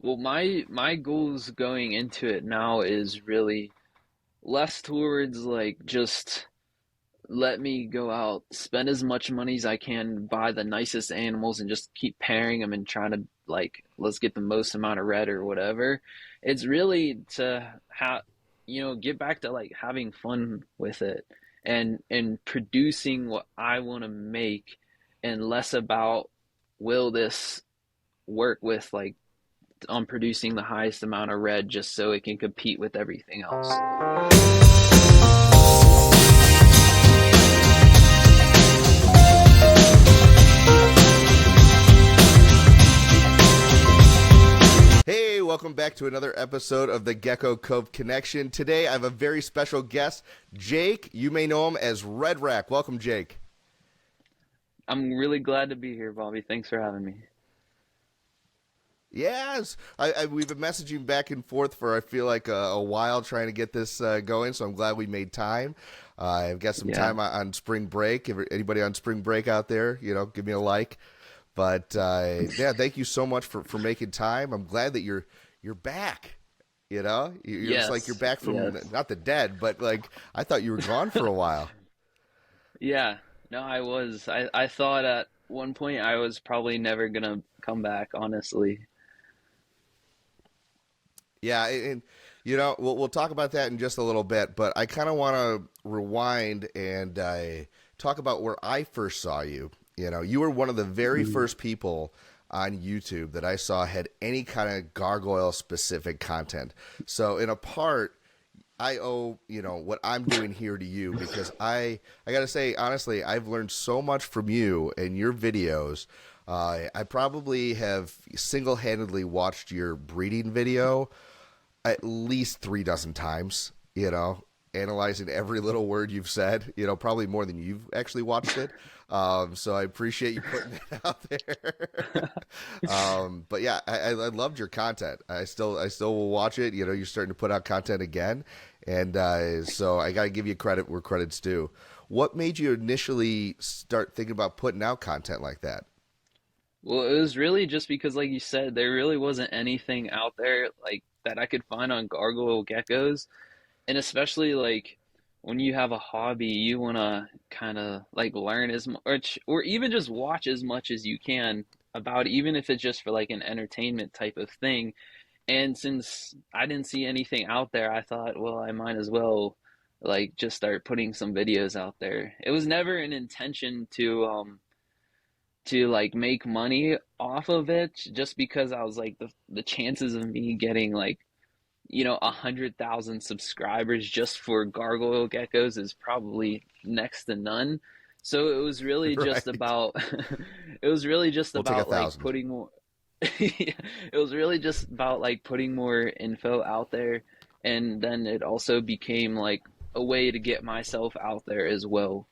Well, my goals going into it now is really less towards like just let me go out, spend as much money as I can, buy the nicest animals, and just keep pairing them and trying to like let's get the most amount of red or whatever. It's really to have get back to like having fun with it and producing what I want to make, and less about will this work with like on producing the highest amount of red just so it can compete with everything else. Hey, welcome back to another episode of the Gecko Cove Connection. Today I have a very special guest, Jake. You may know him as Red Rhac. Welcome, Jake. I'm really glad to be here, Bobby. Thanks for having me. Yes, we've been messaging back and forth for I feel like a while trying to get this going, so I'm glad we made time. I've got some Yeah. time on spring break. If anybody on spring break out there, give me a like. But yeah, thank you so much for making time. I'm glad that you're back. It's like you're Yes. back from Yes. not the dead, but like I thought you were gone for a while. Yeah. No, I was. I thought at one point I was probably never gonna come back, honestly. Yeah, and we'll talk about that in just a little bit, but I kind of want to rewind and talk about where I first saw you. You were one of the very Mhm. first people on YouTube that I saw had any kind of gargoyle specific content. So in a part, I owe what I'm doing here to you because I got to say honestly, I've learned so much from you and your videos. I probably have single handedly watched your breeding video at least 3 dozen times, analyzing every little word you've said, probably more than you've actually watched it. So I appreciate you putting it out there. But yeah, I loved your content. I still will watch it. You're starting to put out content again. And so I got to give you credit where credit's due. What made you initially start thinking about putting out content like that? Well, it was really just because, like you said, there really wasn't anything out there like that I could find on gargoyle geckos. And especially like when you have a hobby, you want to kind of like learn as much or even just watch as much as you can about it, even if it's just for like an entertainment type of thing. And since I didn't see anything out there, I thought, well, I might as well like just start putting some videos out there. It was never an intention to like make money off of it, just because I was like the chances of me getting like 100,000 subscribers just for gargoyle geckos is probably next to none. So it was really just Right. about it was really just We'll take a about like thousand. putting more it was really just about like putting more info out there, and then it also became like a way to get myself out there as well,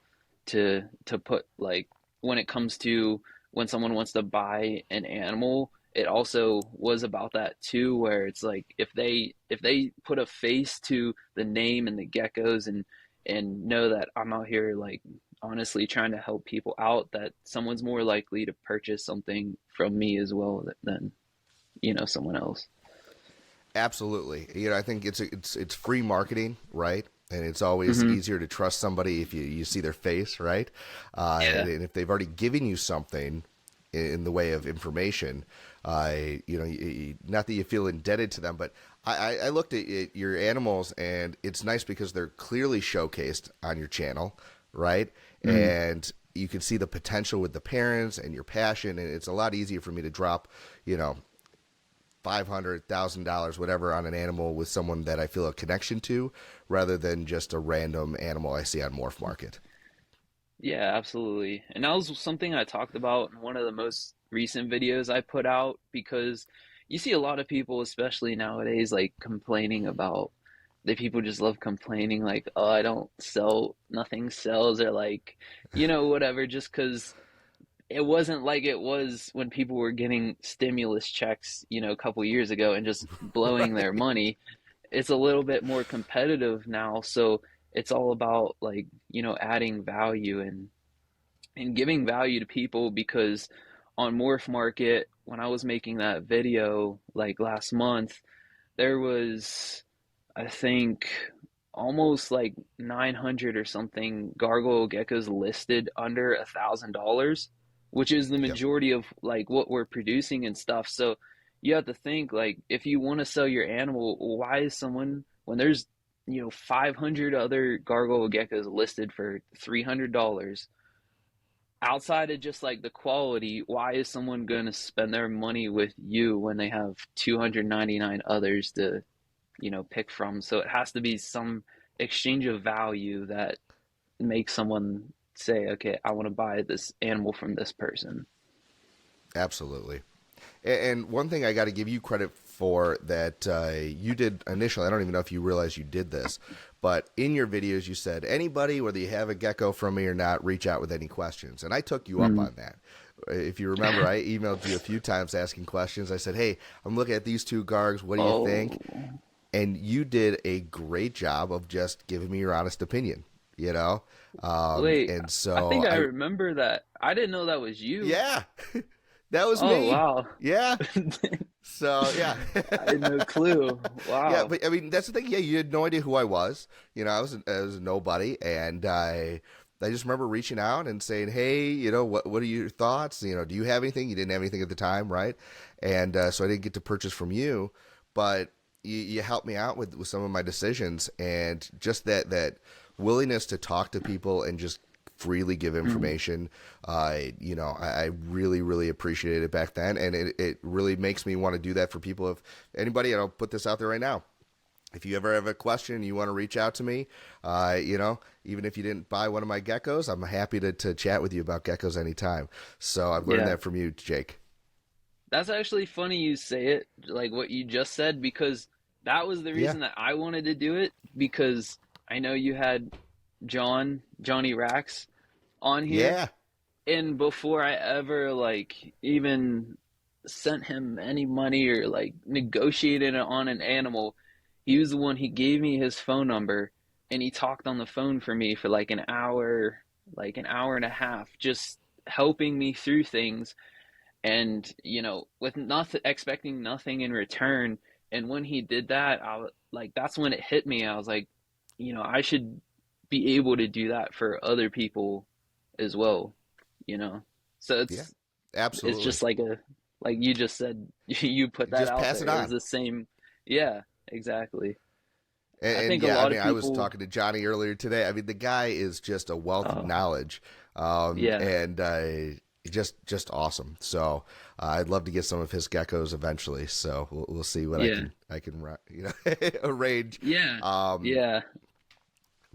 to put like when it comes to when someone wants to buy an animal, it also was about that too, where it's like if they put a face to the name and the geckos, and know that I'm out here like honestly trying to help people out, that someone's more likely to purchase something from me as well than someone else. Absolutely. I think it's free marketing, right? And it's always Hmm. easier to trust somebody if you see their face, right? Yeah. And if they've already given you something in the way of information, not that you feel indebted to them, but I looked at your animals, and it's nice because they're clearly showcased on your channel, right? Hmm. And you can see the potential with the parents and your passion, and it's a lot easier for me to drop, you know, $500,000, whatever, on an animal with someone that I feel a connection to, rather than just a random animal I see on Morph Market. Yeah, absolutely. And that was something I talked about in one of the most recent videos I put out, because you see a lot of people, especially nowadays, like complaining about that people just love complaining like, oh, I don't sell, nothing sells, or like, whatever, just because it wasn't like it was when people were getting stimulus checks, a couple years ago and just blowing their Right. money. It's a little bit more competitive now, so it's all about like, adding value and giving value to people, because on Morph Market when I was making that video like last month, there was, I think, almost like 900 or something gargoyle geckos listed under $1,000, which is the Yep. majority of like what we're producing and stuff. So you have to think like if you want to sell your animal, why is someone when there's 500 other gargoyle geckos listed for $300 outside of just like the quality, why is someone going to spend their money with you when they have 299 others to pick from? So it has to be some exchange of value that makes someone say, okay, I want to buy this animal from this person. Absolutely. And one thing I got to give you credit for that you did initially, I don't even know if you realize you did this, but in your videos you said, anybody, whether you have a gecko from me or not, reach out with any questions. And I took you up Mm. on that. If you remember, I emailed you a few times asking questions. I said, hey, I'm looking at these two Gargs. What do you Oh, think? And you did a great job of just giving me your honest opinion, you know? wait, And I so think I I, remember that. I didn't know that was you. yeah, that was Oh, me. wow. Yeah. So yeah, I had no clue. yeah. Wow. But I mean, that's the thing. Yeah, you had no idea who I was. I was a nobody, and I just remember reaching out and saying, hey, what are your thoughts? Do you have anything? You didn't have anything at the time, right? And so I didn't get to purchase from you, but you helped me out with some of my decisions, and just that willingness to talk to people and just freely give Mm. information. I really, really appreciated it back then, and it really makes me want to do that for people. If anybody, and I'll put this out there right now. If you ever have a question and you want to reach out to me, even if you didn't buy one of my geckos, I'm happy to chat with you about geckos anytime. So I've learned Yeah. that from you, Jake. That's actually funny you say it, like what you just said, because that was the Yeah. reason that I wanted to do it, because I know you had Johnny Rax on here, Yeah. and before I ever like even sent him any money or like negotiated on an animal, he was the one. He gave me his phone number and he talked on the phone for me for like an hour and a half, just helping me through things, and with nothing, expecting nothing in return. And when he did that, like that's when it hit me. I was like, I should be able to do that for other people as well, you know. So Yeah. it's Absolutely. just like a like you just said, you put that Just out pass there. it It was on. the same. Yeah, exactly. I And think a yeah, I lot mean, of I was people. talking to Johnny earlier today. I mean, the guy is just a wealth of Oh, knowledge, yeah, and just awesome. So I'd love to get some of his geckos eventually. So we'll see what I yeah, can arrange. yeah, Um, yeah.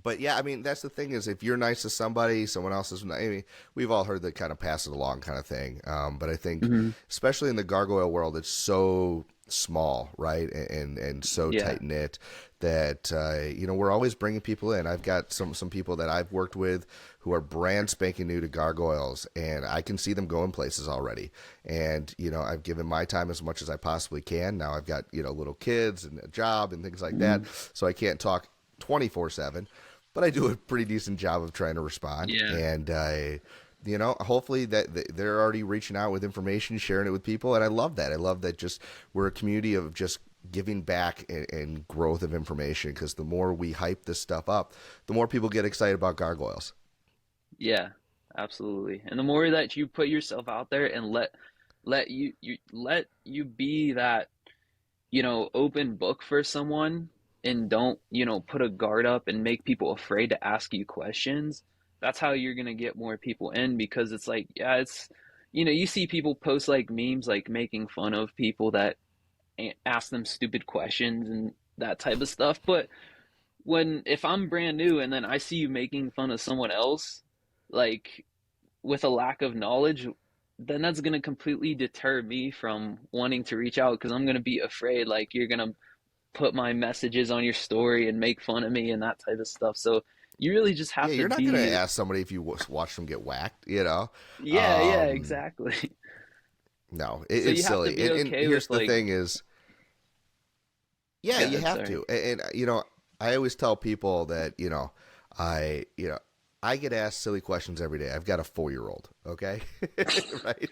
but yeah, I mean, that's the thing is if you're nice to somebody, someone else is. I mean, we've all heard the kind of pass it along kind of thing. But I think, Hmm. especially in the gargoyle world, it's so small, right, and so Yeah. tight knit that we're always bringing people in. I've got some people that I've worked with who are brand spanking new to gargoyles, and I can see them going places already. And I've given my time as much as I possibly can. Now I've got little kids and a job and things like that, Hmm. so I can't talk 24/7, but I do a pretty decent job of trying to respond. Yeah. And hopefully that they're already reaching out with information, sharing it with people, and I love that. I love that. Just we're a community of just giving back and growth of information, because the more we hype this stuff up, the more people get excited about gargoyles. Yeah, absolutely. And the more that you put yourself out there and let you be that, open book for someone, and don't, put a guard up and make people afraid to ask you questions, that's how you're gonna get more people in. Because it's like, yeah, it's you see people post like memes like making fun of people that ask them stupid questions and that type of stuff. But if I'm brand new and then I see you making fun of someone else, like with a lack of knowledge, then that's going to completely deter me from wanting to reach out, because I'm going to be afraid like you're going to put my messages on your story and make fun of me and that type of stuff. So you really just Yeah, have to you're not going to be. ask somebody if you watch them get whacked. Yeah, yeah, Um, exactly. no, So it's you have to silly. be And okay here's with the like. thing is, yeah, Go you ahead, have sorry. to. And I always tell people that I I get asked silly questions every day. I've got a 4-year-old, okay? Right?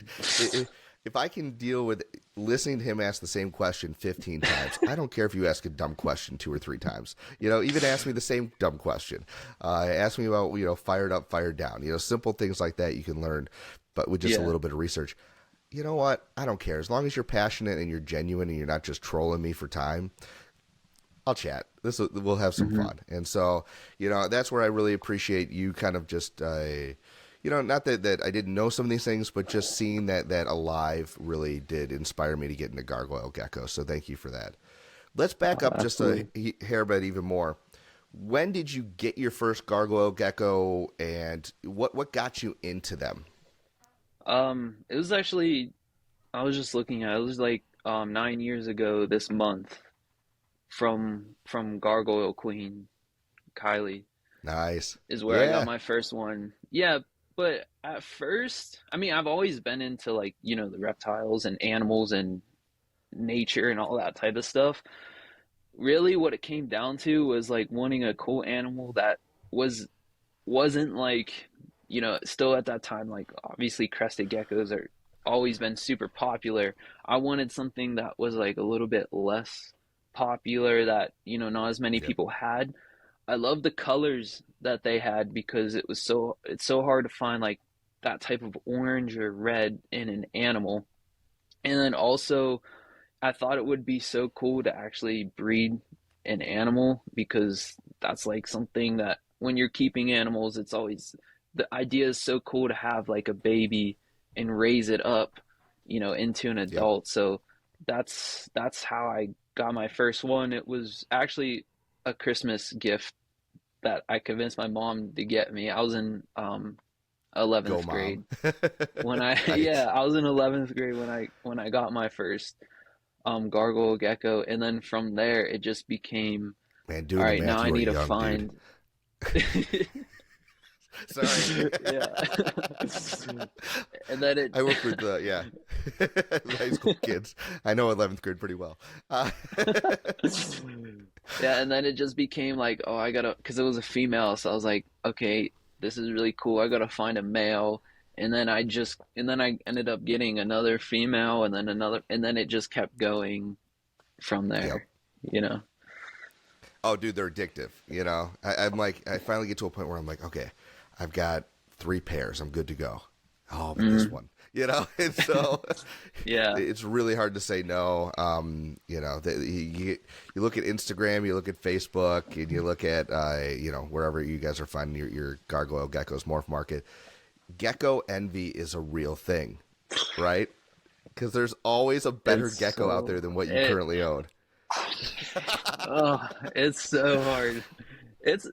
If I can deal with listening to him ask the same question 15 times, I don't care if you ask a dumb question 2 or 3 times. Even ask me the same dumb question. Ask me about, fired up, fired down. Simple things like that you can learn, but with just a Yeah. little bit of research. You know what? I don't care. As long as you're passionate and you're genuine and you're not just trolling me for time, I'll chat. We'll have some Hmm. fun. And so, that's where I really appreciate you kind of just, not that I didn't know some of these things, but just seeing that alive really did inspire me to get into Gargoyle Gecko. So thank you for that. Let's back up just a Absolutely. hair bit even more. When did you get your first Gargoyle Gecko, and what got you into them? It was actually, I was just looking at it, was like 9 years ago this month from Gargoyle Queen, Kylie, Nice. is where I got Yeah. my first one. Yeah, but at first, I mean, I've always been into like, the reptiles and animals and nature and all that type of stuff. Really what it came down to was like wanting a cool animal that was wasn't like, still at that time, like obviously crested geckos are always been super popular. I wanted something that was like a little bit less popular that, not as many Yep. people had. I love the colors that they had because it's so hard to find like that type of orange or red in an animal. And then also I thought it would be so cool to actually breed an animal because that's like something that when you're keeping animals, it's always the idea is so cool to have like a baby and raise it up, into an Yep. adult. So that's how I got my first one. It was actually a Christmas gift that I convinced my mom to get me. I was in Go 11th mom. grade when I yeah, Nice. I was in 11th grade when I got my first Gargoyle Gecko, and then from there it just became Man, all doing the right. Now math, I you are need to young, dude. find Sorry. yeah, and then it I work with yeah high school kids. I know 11th grade pretty well. yeah, and then it just became like, oh, I gotta, because it was a female, so I was like, okay, this is really cool. I gotta find a male, and then I ended up getting another female, and then another, and then it just kept going from Yep. there, you know. Oh, dude, they're addictive. I'm like, I finally get to a point where I'm like, okay, I've got 3 pairs. I'm good to go. Oh, but this Mm, one, and so yeah. it's really hard to say no. You look at Instagram, you look at Facebook, and you look at wherever you guys are finding your gargoyle geckos morph market. Gecko envy is a real thing, right? Because there's always a better It's gecko out there so than what you it currently own. oh, it's so hard. It's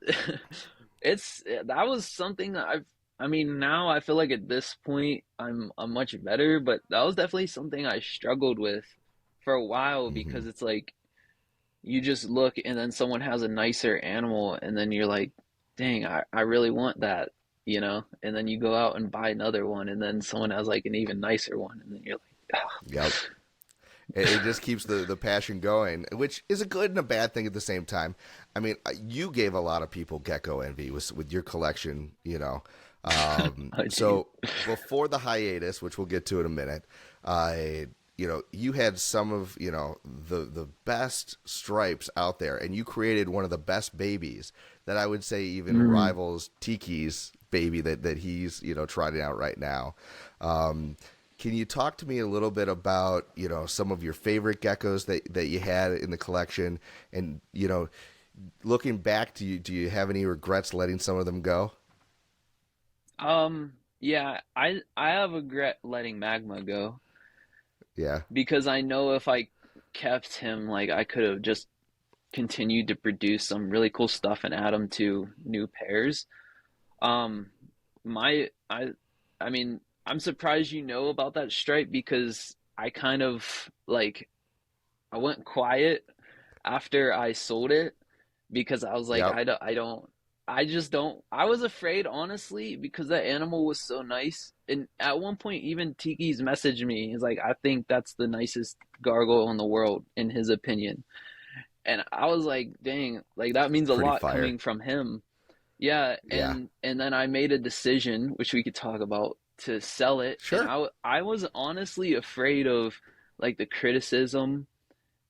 it's that was something that I mean, now I feel like at this point I'm much better, but that was definitely something I struggled with for a while Hmm. because it's like you just look and then someone has a nicer animal and then you're like, dang, I really want that, And then you go out and buy another one and then someone has like an even nicer one and then you're like, Yep. It just keeps the passion going, which is a good and a bad thing at the same time. I mean, you gave a lot of people gecko envy with your collection, oh, geez. So before the hiatus, which we'll get to in a minute, you had some of the best stripes out there, and you created one of the best babies that I would say even Mm. rivals Tiki's baby that he's trotting out right now. Um, can you talk to me a little bit about some of your favorite geckos that you had in the collection, and looking back, do you have any regrets letting some of them go? Yeah, I have regret letting Magma go Yeah. because I know if I kept him, like I could have just continued to produce some really cool stuff and add them to new pairs. Um, my I mean, I'm surprised you know about that stripe because I kind of like I went quiet after I sold it because I was like, Yep. I just don't. I was afraid, honestly, because that animal was so nice. And at one point, even Tiki's messaged me. He's like, I think that's the nicest gargoyle in the world, in his opinion. And I was like, dang, like that means a Pretty lot fire. coming from him. Yeah, Yeah. and then I made a decision, which we could talk about, to sell it, and Sure. I was honestly afraid of like the criticism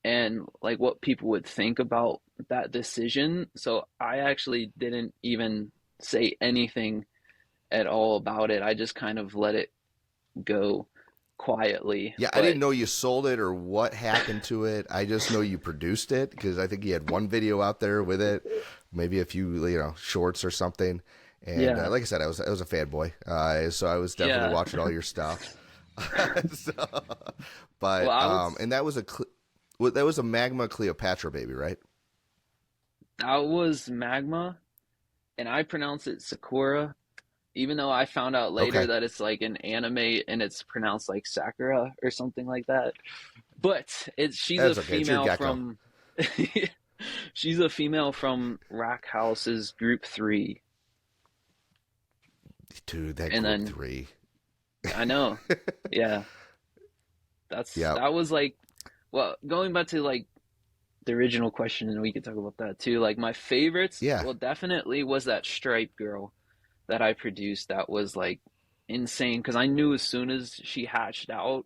and like what people would think about that decision. So I actually didn't even say anything at all about it. I just kind of let it go quietly. Yeah, I But didn't know you sold it or what happened to it. I just know you produced it because I think you had one video out there with it, maybe a few shorts or something. And yeah, like I said, I was a fanboy, so I was definitely yeah. watching all your stuff. so, Well, but I would. and that was a Magma Cleopatra baby, right? That was Magma, and I pronounce it Sakura, even though I found out later Okay, that it's like an anime and it's pronounced like Sakura or something like that. But it's she's a that's okay. It's your female gecko, from she's a female from Rack House's group 3. dude. That And group then three. I know. Yeah. Yeah, That was like, well, going back to like the original question, and we could talk about that too. Like my favorites, yeah, well, definitely was that Stripe girl that I produced. That was like insane because I knew as soon as she hatched out,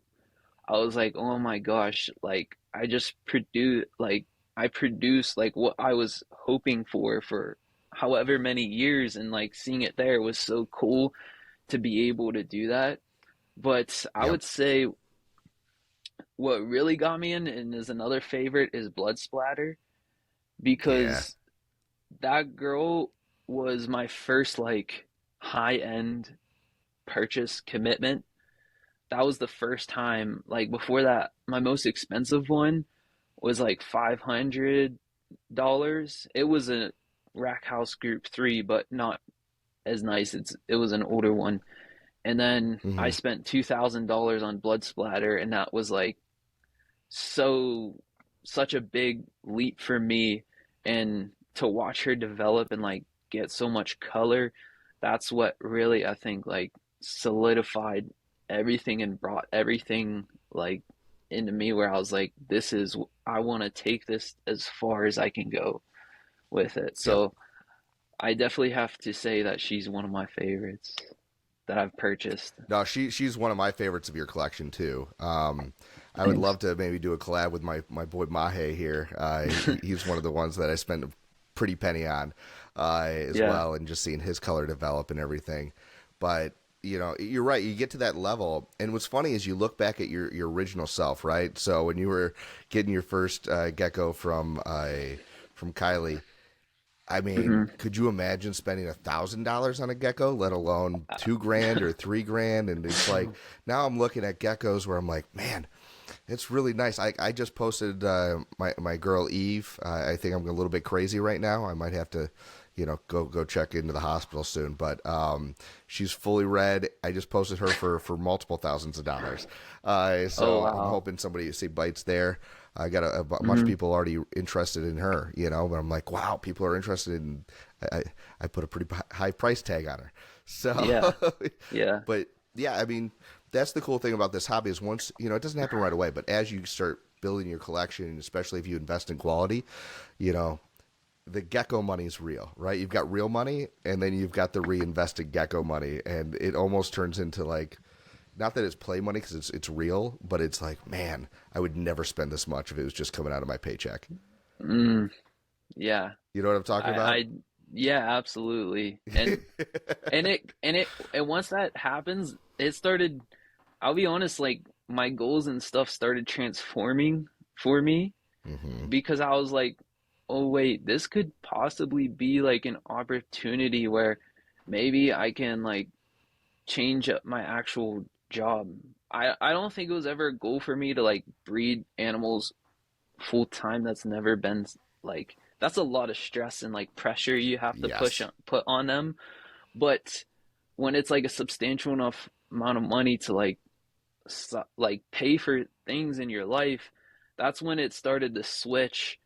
I was like, oh my gosh, like I produced like what I was hoping for however many years, and like seeing it there was so cool to be able to do that. But I yep, would say what really got me in and is another favorite is Blood Splatter, yeah. because that girl was my first like high end purchase commitment. That was the first time. Like before that, my most expensive one was like $500. It was a Rack House Group 3, but not as nice. It was an older one. And then I Hmm. spent $2,000 on Blood Splatter, and that was like so such a big leap for me. And to watch her develop and like get so much color, that's what really I think like solidified everything and brought everything like into me, where I was like, this is, I want to take this as far as I can go with it. Yep. So I definitely have to say that she's one of my favorites that I've purchased. No, she's one of my favorites of your collection too. I would Thanks. love to maybe do a collab with my boy Mahe here. He's one of the ones that I spent a pretty penny on as Yeah. well, and just seeing his color develop and everything. But you're right. You get to that level, and what's funny is you look back at your original self, right? So when you were getting your first gecko from Kylie, I mean, Hmm. could you imagine spending $1,000 on a gecko, let alone 2 grand or 3 grand? And it's like now I'm looking at geckos where I'm like, man, it's really nice. I just posted my girl Eve. I think I'm a little bit crazy right now. I might have to, go check into the hospital soon. But she's fully red. I just posted her for multiple thousands of dollars. Oh So I'm wow. hoping somebody see bites there. I got a bunch of Hmm. people already interested in her, but I'm like, wow, people are interested in. I, I put a pretty high price tag on her. So, Yeah. Yeah. but yeah, I mean, that's the cool thing about this hobby is once it doesn't happen right away, but as you start building your collection, and especially if you invest in quality, you know, the gecko money is real, right? You've got real money, and then you've got the reinvested gecko money, and it almost turns into like, not that it's play money because it's real, but it's like, man, I would never spend this much if it was just coming out of my paycheck. Mm, yeah. You know what I'm talking about? I yeah, absolutely. And once that happens, it started, I'll be honest, like my goals and stuff started transforming for me, Hmm. because I was like, oh wait, this could possibly be like an opportunity where maybe I can like change up my actual job. I don't think it was ever a goal for me to like breed animals full time. That's never been like, that's a lot of stress and like pressure you have to Yes. put on them. But when it's like a substantial enough amount of money to like like pay for things in your life, that's when it started to switch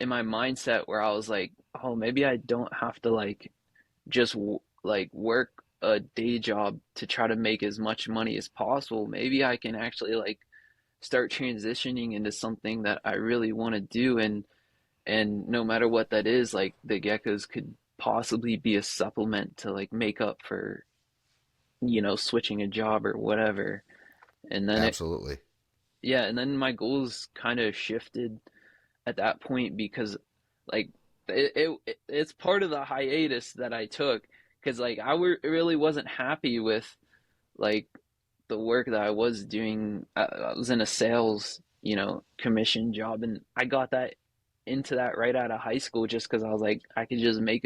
in my mindset, where I was like, oh, maybe I don't have to like just like work a day job to try to make as much money as possible. Maybe I can actually like start transitioning into something that I really want to do, and no matter what that is, like the geckos could possibly be a supplement to like make up for, switching a job or whatever. And then Absolutely. yeah, and then my goals kind of shifted at that point because like it's part of the hiatus that I took because like really wasn't happy with like the work that I was doing. I was in a sales, commission job, and I got that into that right out of high school just because I was like, I could just make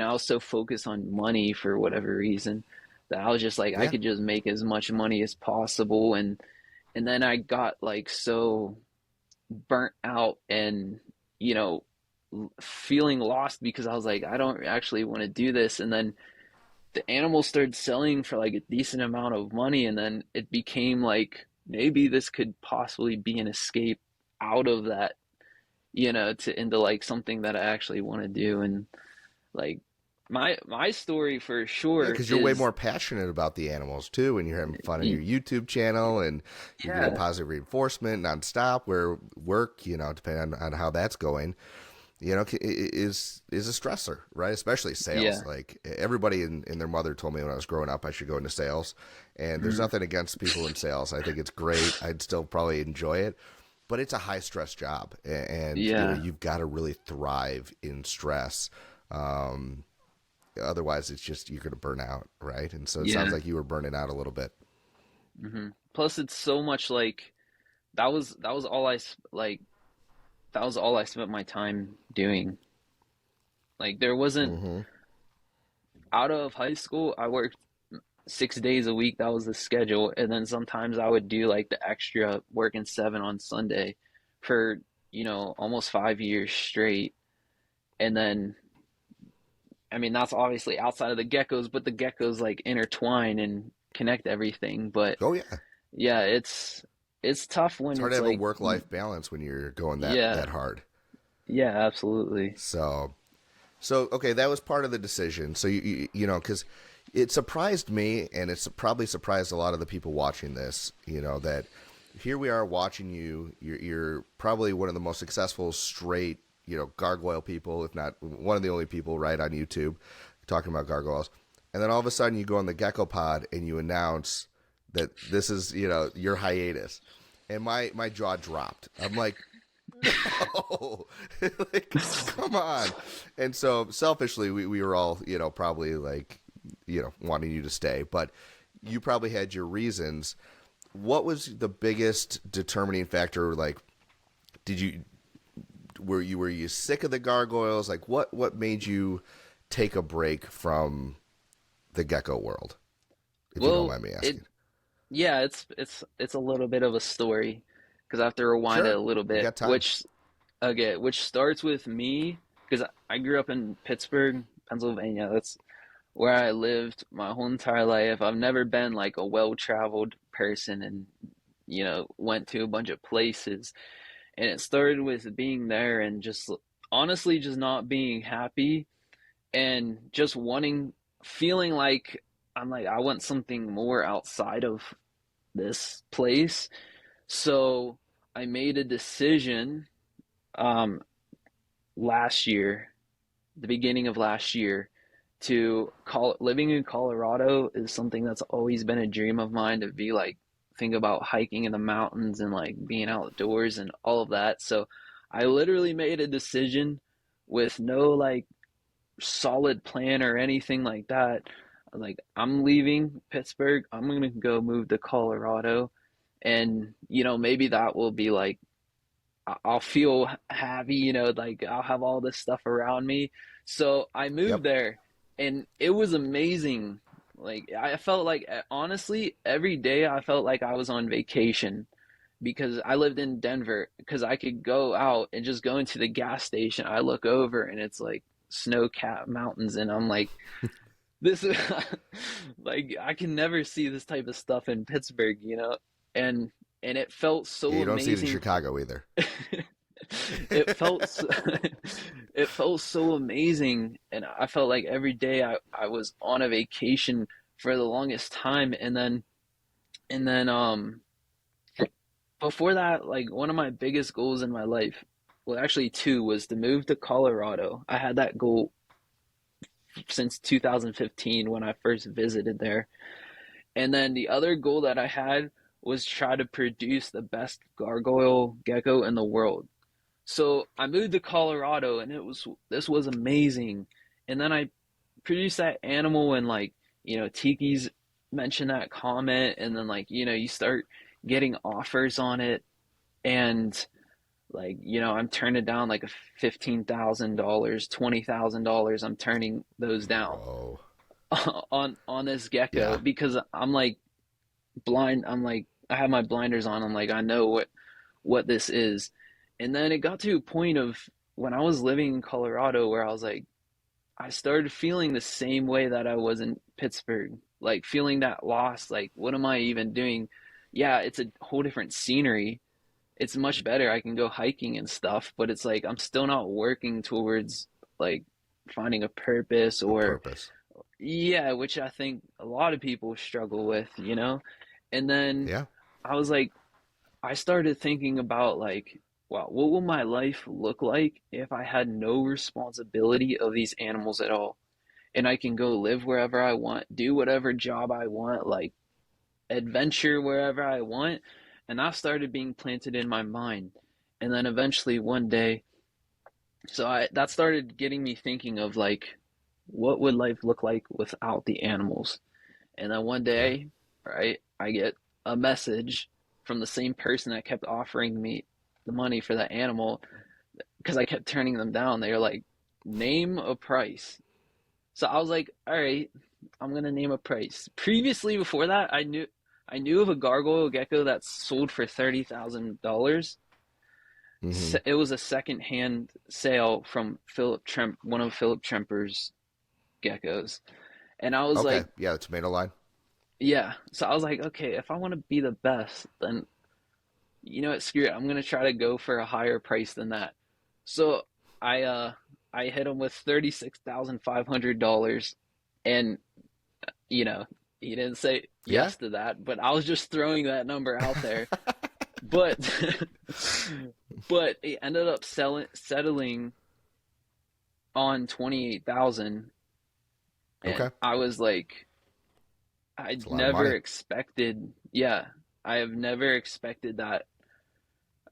I was so focused on money for whatever reason that I was just like, I Yeah. could just make as much money as possible. And then I got like so burnt out and, you know, feeling lost because I was like, I don't actually want to do this. And then the animal started selling for like a decent amount of money, and then it became like maybe this could possibly be an escape out of that, to into like something that I actually want to do. And like my story for Yeah, sure because you're way is more passionate about the animals too, and you're having fun on your YouTube channel, and you're getting yeah, positive reinforcement nonstop. Where work, depending on how that's going, is a stressor, right? Especially sales. yeah, Like everybody and their mother told me when I was growing up, I should go into sales. And there's mhm, nothing against people in sales. I think it's great. I'd still probably enjoy it, but it's a high stress job, and yeah, you've got to really thrive in stress. Um, Otherwise, it's just you're going to burn out, right? And so it sounds yeah. like you were burning out a little bit. Plus, it's so much like that was all like that was all I spent my time doing. Like there wasn't Mm-hmm. out of high school, I worked 6 days a week. That was the schedule, and then sometimes I would do like the extra working 7 on Sunday for almost 5 years straight. And then I mean that's obviously outside of the geckos, but the geckos like intertwine and connect everything. But Oh yeah, yeah, it's tough it's when hard to it's have a like work life balance when you're going yeah, that hard. yeah, absolutely. So okay, that was part of the decision. So because it surprised me, and it's probably surprised a lot of the people watching this. That here we are watching you. You're probably one of the most successful straight gargoyle people, if not one of the only people, right, on YouTube talking about gargoyles. And then all of a sudden you go on the Gecko Pod and you announce that this is your hiatus, and my jaw dropped. I'm like, no, like, come on. And so selfishly, we were all, probably like, wanting you to stay, but you probably had your reasons. What was the biggest determining factor? Like, did you, were you sick of the gargoyles? Like, what made you take a break from the gecko world, if you don't Well, mind me it asking? yeah, it's a little bit of a story because I have to rewind it Sure. a little We bit, got time. which starts with me because I grew up in Pittsburgh, Pennsylvania. That's where I lived my whole entire life. I've never been like a well-traveled person and went to a bunch of places. And it started with being there and just honestly just not being happy and just feeling like I'm like I want something more outside of this place. So I made a decision um last year, the beginning of last year, to call living in Colorado is something that's always been a dream of mine to be like think about hiking in the mountains and like being outdoors and all of that. So I literally made a decision with no like solid plan or anything like that. Like I'm leaving Pittsburgh. I'm gonna go move to Colorado, and maybe that will be like I'll feel happy. Like I'll have all this stuff around me. So I moved Yep. there, and it was amazing. Like I felt like honestly every day I felt like I was on vacation because I lived in Denver because I could go out and just go into the gas station. I look over and it's like snow-capped mountains, and I'm like, this is like I can never see this type of stuff in Pittsburgh. And it felt Yeah, so you don't see it in amazing. Chicago either. It felt so, it felt so amazing, and I felt like every day I was on a vacation for the longest time. And then before that, like one of my biggest goals in my life, well actually two, was to move to Colorado. I had that goal since 2015 when I first visited there. And then the other goal that I had was try to produce the best gargoyle gecko in the world. So I moved to Colorado and this was amazing. And then I produced that animal and like, Tiki's mentioned that comment and then like, you start getting offers on it and like, I'm turning down like a $15,000, $20,000. I'm turning those down Whoa. on this gecko Yeah. because I'm like blind. I'm like I have my blinders on. I'm like I know what this is. And then it got to a point of when I was living in Colorado where I was like I started feeling the same way that I was in Pittsburgh, like feeling that loss, like what am I even doing? Yeah, it's a whole different scenery. It's much better. I can go hiking and stuff, but it's like I'm still not working towards like finding a purpose A or purpose. yeah, which I think a lot of people struggle with. And then Yeah. I was like, I started thinking about like, wow, what will my life look like if I had no responsibility of these animals at all? And I can go live wherever I want, do whatever job I want, like adventure wherever I want. And that started being planted in my mind. And then eventually one day, that started getting me thinking of like, what would life look like without the animals? And then one Yeah. day, right, I get a message from the same person that kept offering me the money for that animal because I kept turning them down. They were like, name a price. So I was like, all right, I'm gonna name a price. Previously, before that, I knew of a gargoyle gecko that sold for $30,000. Mm-hmm. It was a second-hand sale from Philip Tremp, one of Philip Tremper's geckos. And I was Okay. like, Yeah, the tomato line. yeah. So I was like, okay, if I want to be the best, then you know what, screw it. I'm gonna try to go for a higher price than that. So I uh I hit him with $36,500 and you know, he didn't say Yeah. yes to that, but I was just throwing that number out there. But but it ended up settling on 28,000 and Okay. I was like I It's a lot of never money. expected, yeah, I have never expected that.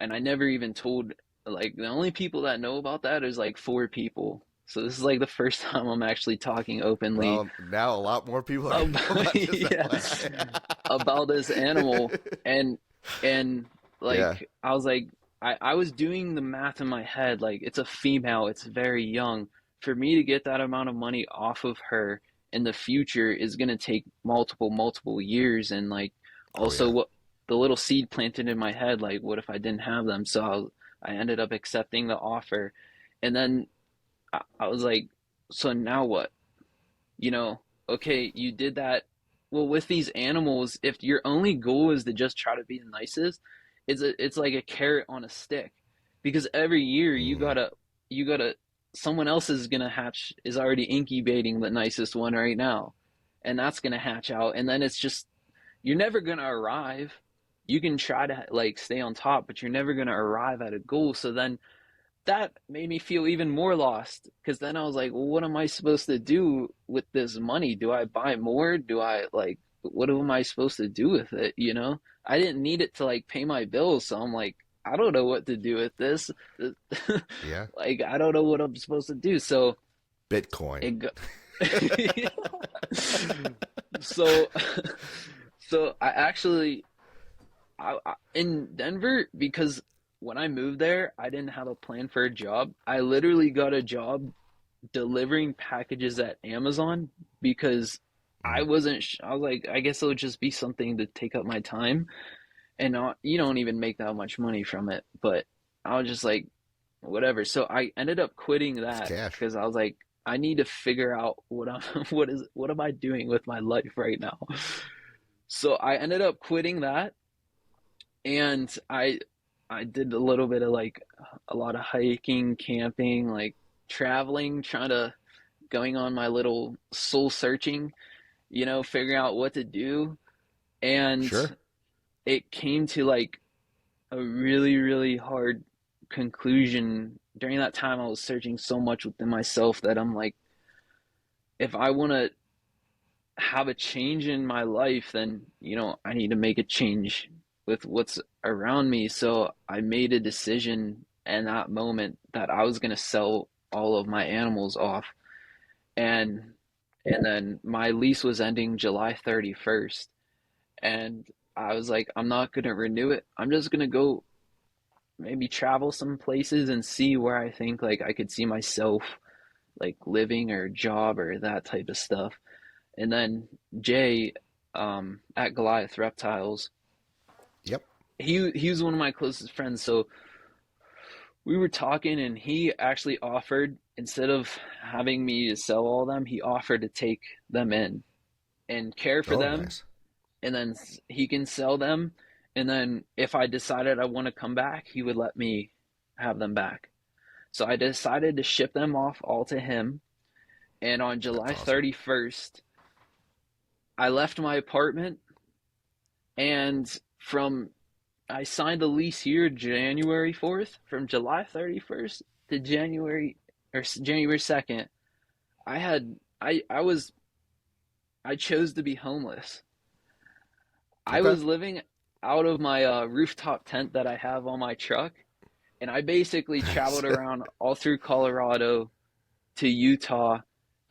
And I never even told, like, the only people that know about that is like four people. So this is like the first time I'm actually talking openly Well, now a lot more people are going to know about, about this yeah, anyway. about this animal. And, and Yeah. like, I was like, I was doing the math in my head. Like, it's a female, it's very young. For me to get that amount of money off of her in the future is going to take multiple years. And like, Oh, also yeah. what the little seed planted in my head, like, what if I didn't have them? So I ended up accepting the offer. And then I was like, so now what? You know, okay, you did that. Well, with these animals, if your only goal is to just try to be the nicest, it's like a carrot on a stick. Because every year Mm-hmm. you gotta someone else is gonna hatch is already incubating the nicest one right now. And that's gonna hatch out. And then it's just you're never gonna arrive. You can try to like stay on top, but you're never gonna arrive at a goal. So then that made me feel even more lost because then I was like, well, what am I supposed to do with this money? Do I buy more? Do I like, what am I supposed to do with it? I didn't need it to like pay my bills. So I'm like, I don't know what to do with this. Yeah. Like, I don't know what I'm supposed to do. So Bitcoin. it go- so, so I actually, in Denver, because when I moved there, I didn't have a plan for a job. I literally got a job delivering packages at Amazon because I Mm-hmm. wasn't. I was like, I guess it would just be something to take up my time, and not you don't even make that much money from it. But I was just like, whatever. So I ended up quitting It's that cash. because I was like, I need to figure out what am I doing with my life right now. So I ended up quitting that and I did a little bit of like a lot of hiking, camping, like traveling, trying to going on my little soul searching, figuring out what to do. And Sure. it came to like a really, really hard conclusion. During that time, I was searching so much within myself that I'm like, if I want to have a change in my life, then, I need to make a change with what's around me. So I made a decision in that moment that I was going to sell all of my animals off. And then my lease was ending July 31st. And I was like, I'm not going to renew it. I'm just going to go maybe travel some places and see where I think like I could see myself like living or job or that type of stuff. And then Jay, at Goliath Reptiles, Yep. he was one of my closest friends. So we were talking, and he actually offered, instead of having me to sell all of them, he offered to take them in and care for Oh, them, nice. and then he can sell them. And then if I decided I want to come back, he would let me have them back. So I decided to ship them off all to him. And on That's July awesome. 31st, I left my apartment, and from I signed the lease here January 4th. From July 31st to January 2nd, I had I was I chose to be homeless. I Okay. was living out of my rooftop tent that I have on my truck, and I basically Nice. traveled around all through Colorado to Utah,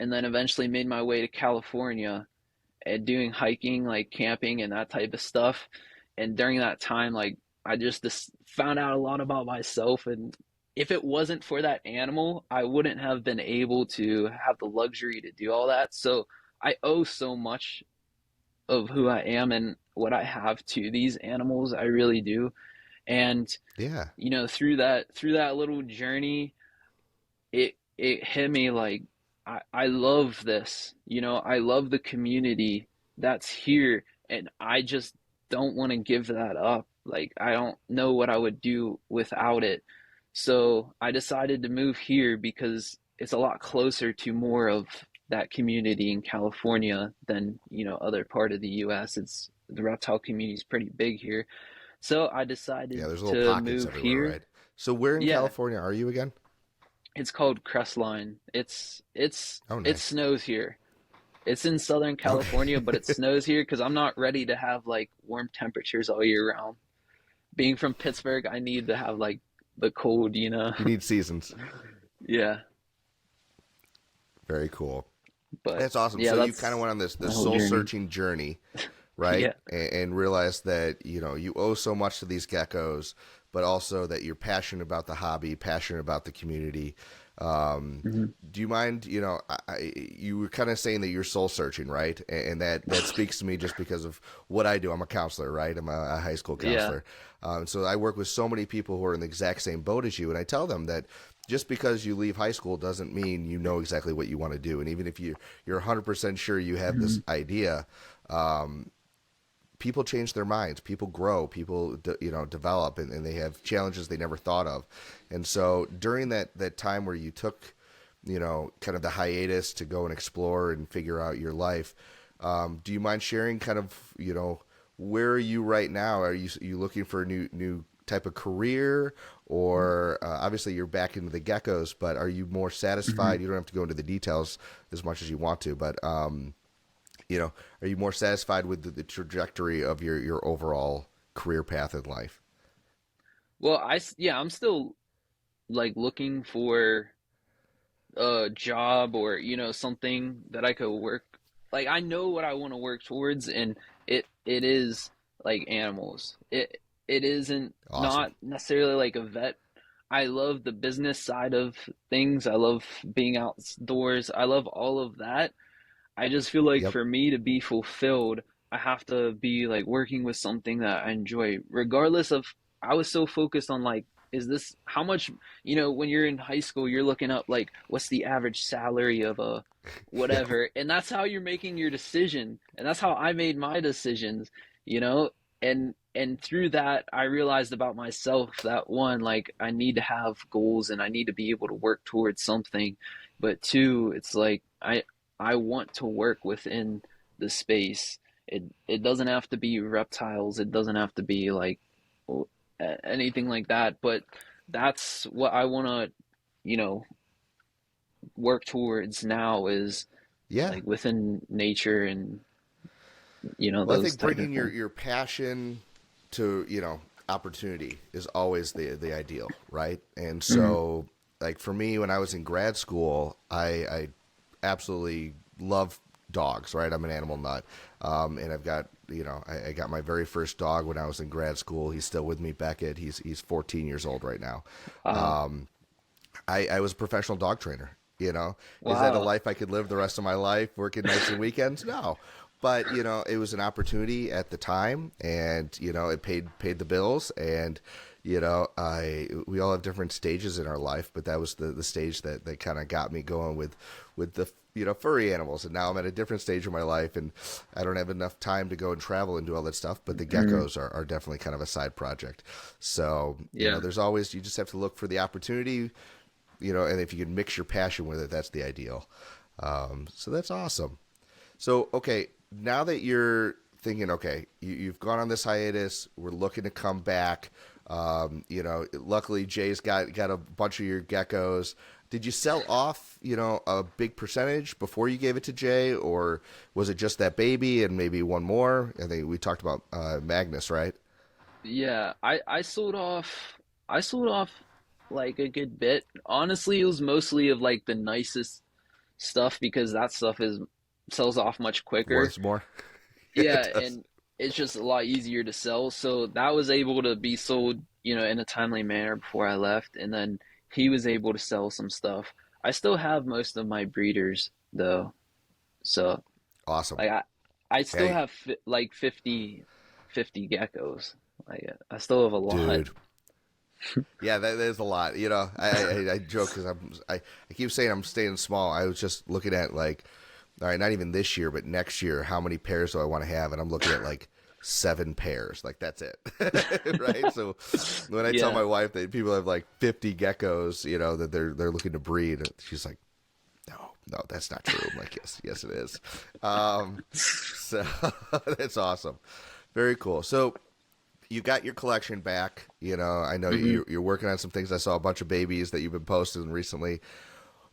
and then eventually made my way to California and doing hiking, like camping and that type of stuff. And during that time, like I just found out a lot about myself. And if it wasn't for that animal, I wouldn't have been able to have the luxury to do all that. So I owe so much of who I am and what I have to these animals. I really do. And Yeah. through that little journey, it hit me like I love this. I love the community that's here, and I just don't want to give that up. Like I don't know what I would do without it. So I decided to move here because it's a lot closer to more of that community in California than, other part of the US. It's the reptile community is pretty big here. So I Yeah, decided there's little to pockets move everywhere, here. right? So where in Yeah, California are you again? it's called Crestline. Oh, It nice. snows here. It's in Southern California, Okay. but it snows here because I'm not ready to have like warm temperatures all year round. Being from Pittsburgh, I need to have like the cold. You need seasons. Yeah, Very cool. but That's awesome. yeah, So you kind of that's went on this my whole soul journey. searching journey, right? Yeah. And realized that you owe so much to these geckos, but also that you're passionate about the hobby, passionate about the community. Um, Hmm. do you mind? You were kind of saying that you're soul searching, right? And that speaks to me just because of what I do. I'm a counselor, right? I'm a high school Yeah. counselor. So I work with so many people who are in the exact same boat as you, and I tell them that just because you leave high school doesn't mean you know exactly what you want to do. And even if you're 100% sure you have this Hmm. idea, um, people change their minds, people grow, people develop, and they have challenges they never thought of. And so during that time where you took kind of the hiatus to go and explore and figure out your life, do you mind sharing kind of where are you right now? Are you looking for a new type of career, or obviously you're back into the geckos, but are you more Hmm. satisfied? You don't have to go into the details as much as you want to, but are you more satisfied with the trajectory of your overall career path in life? Well, yeah, I'm still like looking for a job or something that I could work. Like I know what I want to work towards, and it is like animals. It isn't Awesome. not necessarily like a vet. I love the business side of things. I love being outdoors. I love all of that. I just feel like Yep. for me to be fulfilled, I have to be like working with something that I enjoy, regardless of. I was so focused on like, is this how much, when you're in high school, you're looking up like, what's the average salary of a Yeah. whatever, and that's how you're making your decision, and that's how I made my decisions, you know, and through that, I realized about myself that one, like, I need to have goals and I need to be able to work towards something, but two, it's like I want to work within the space. It doesn't have to be reptiles. It doesn't have to be like anything like that. But that's what I want to, you know, work towards now is Yeah. like within nature and Well, I those think type of bringing things. your passion to, opportunity is always the ideal, right? And Hmm. so, like for me, when I was in grad school, I absolutely love dogs, right? I'm an animal nut. And I've got, I got my very first dog when I was in grad school. He's still with me, Beckett. He's 14 years old right now. Wow. I was a professional dog trainer. Is that a Wow. life I could live the rest of my life, working nights and weekends? No, but it was an opportunity at the time, and it paid the bills, and I we all have different stages in our life, but that was the stage that kind of got me going with the furry animals, and now I'm at a different stage of my life, and I don't have enough time to go and travel and do all that stuff. But the Mm, geckos are definitely kind of a side project. So yeah. there's always, you just have to look for the opportunity, and if you can mix your passion with it, that's the ideal. So that's awesome. So, okay, now that you're thinking, okay, you've gone on this hiatus, we're looking to come back. Luckily Jay's got a bunch of your geckos. Did you sell off, a big percentage before you gave it to Jay, or was it just that baby and maybe one more? I think we talked about Magnus, right? Yeah, I sold off like a good bit. Honestly, it was mostly of like the nicest stuff because that stuff is sells off much quicker. Worth more. Yeah, It does. and it's just a lot easier to sell. So that was able to be sold, in a timely manner before I left, and then he was able to sell some stuff. I still have most of my breeders though. So Awesome. like I still Hey, have like 50 geckos. Like I still have a lot. dude. Yeah, that is a lot. I joke because I keep saying I'm staying small. I was just looking at, like, all right, not even this year, but next year, how many pairs do I want to have? And I'm looking at like 7 pairs. Like, that's it, right? So when I tell Yeah. my wife that people have like 50 geckos, that they're looking to breed, she's like, no, no, that's not true. I'm like, yes, yes, it is. So that's awesome. Very cool. So you got your collection back. I know Hmm. you're working on some things. I saw a bunch of babies that you've been posting recently.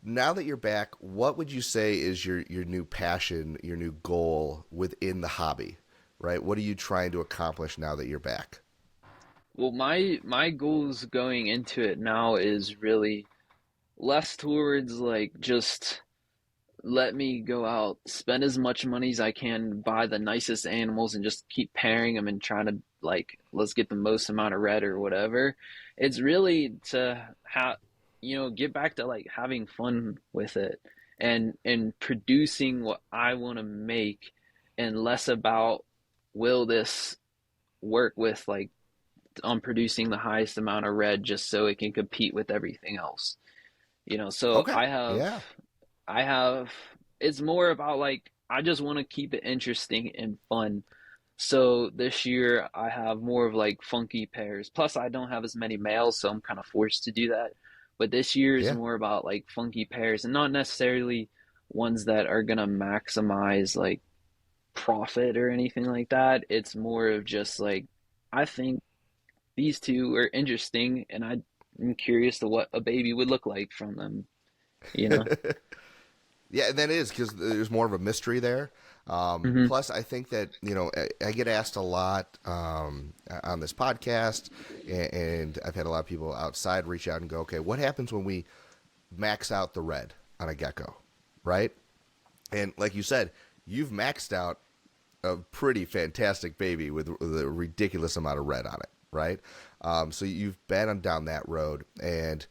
Now that you're back, what would you say is your new passion, your new goal within the hobby? Right? What are you trying to accomplish now that you're back? Well, my goals going into it now is really less towards like just let me go out, spend as much money as I can, buy the nicest animals, and just keep pairing them and trying to like let's get the most amount of red or whatever. It's really to have get back to like having fun with it and producing what I want to make, and less about will this work with like on producing the highest amount of red just so it can compete with everything else. So Okay. Yeah. I have it's more about like I just want to keep it interesting and fun. So this year I have more of like funky pairs. Plus I don't have as many males, so I'm kind of forced to do that. But this year is Yeah. more about like funky pairs and not necessarily ones that are gonna maximize like profit or anything like that. It's more of just like I think these two are interesting and I'm curious to what a baby would look like from them, you know? Yeah, and that is because there's more of a mystery there. Hmm. Plus, I think that I get asked a lot on this podcast, and I've had a lot of people outside reach out and go, "Okay, what happens when we max out the red on a gecko?" Right? And like you said, you've maxed out a pretty fantastic baby with a ridiculous amount of red on it, right? So you've been on down that road, and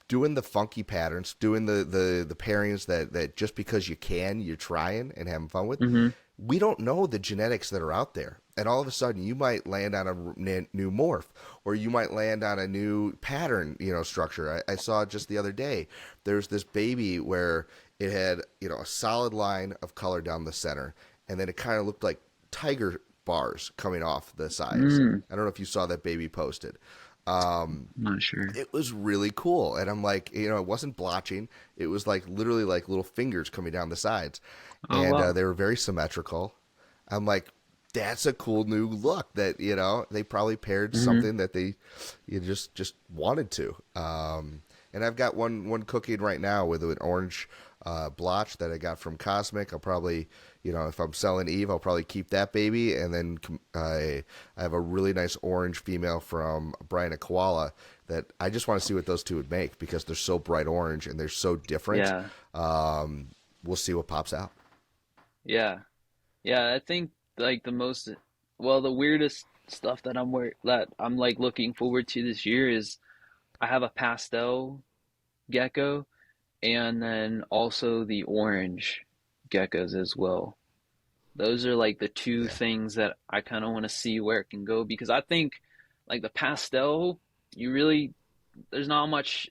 doing the funky patterns, doing the pairings that just because you can, you're trying and having fun with. Hmm. We don't know the genetics that are out there. And all of a sudden, you might land on a new morph, or you might land on a new pattern, structure. I saw just the other day, there's this baby where it had, a solid line of color down the center, and then it kind of looked like tiger bars coming off the sides. Mm, I don't know if you saw that baby posted. not sure. It was really cool, and I'm like, it wasn't blotching. It was like literally like little fingers coming down the sides, Oh and wow. they were very symmetrical. I'm like, that's a cool new look that they probably paired Hmm. something that they just wanted to. And I've got one cooking right now with an orange blotch that I got from Cosmic. I'll probably, if I'm selling Eve, I'll probably keep that baby. And then I have a really nice orange female from Brian a Koala that I just want to see what those two would make because they're so bright orange and they're so different. Yeah. We'll see what pops out. Yeah. Yeah, I think like the weirdest stuff that I'm like looking forward to this year is I have a pastel gecko and then also the orange geckos as well. Those are like the two Yeah. things that I kind of want to see where it can go because I think like the pastel, you really there's not much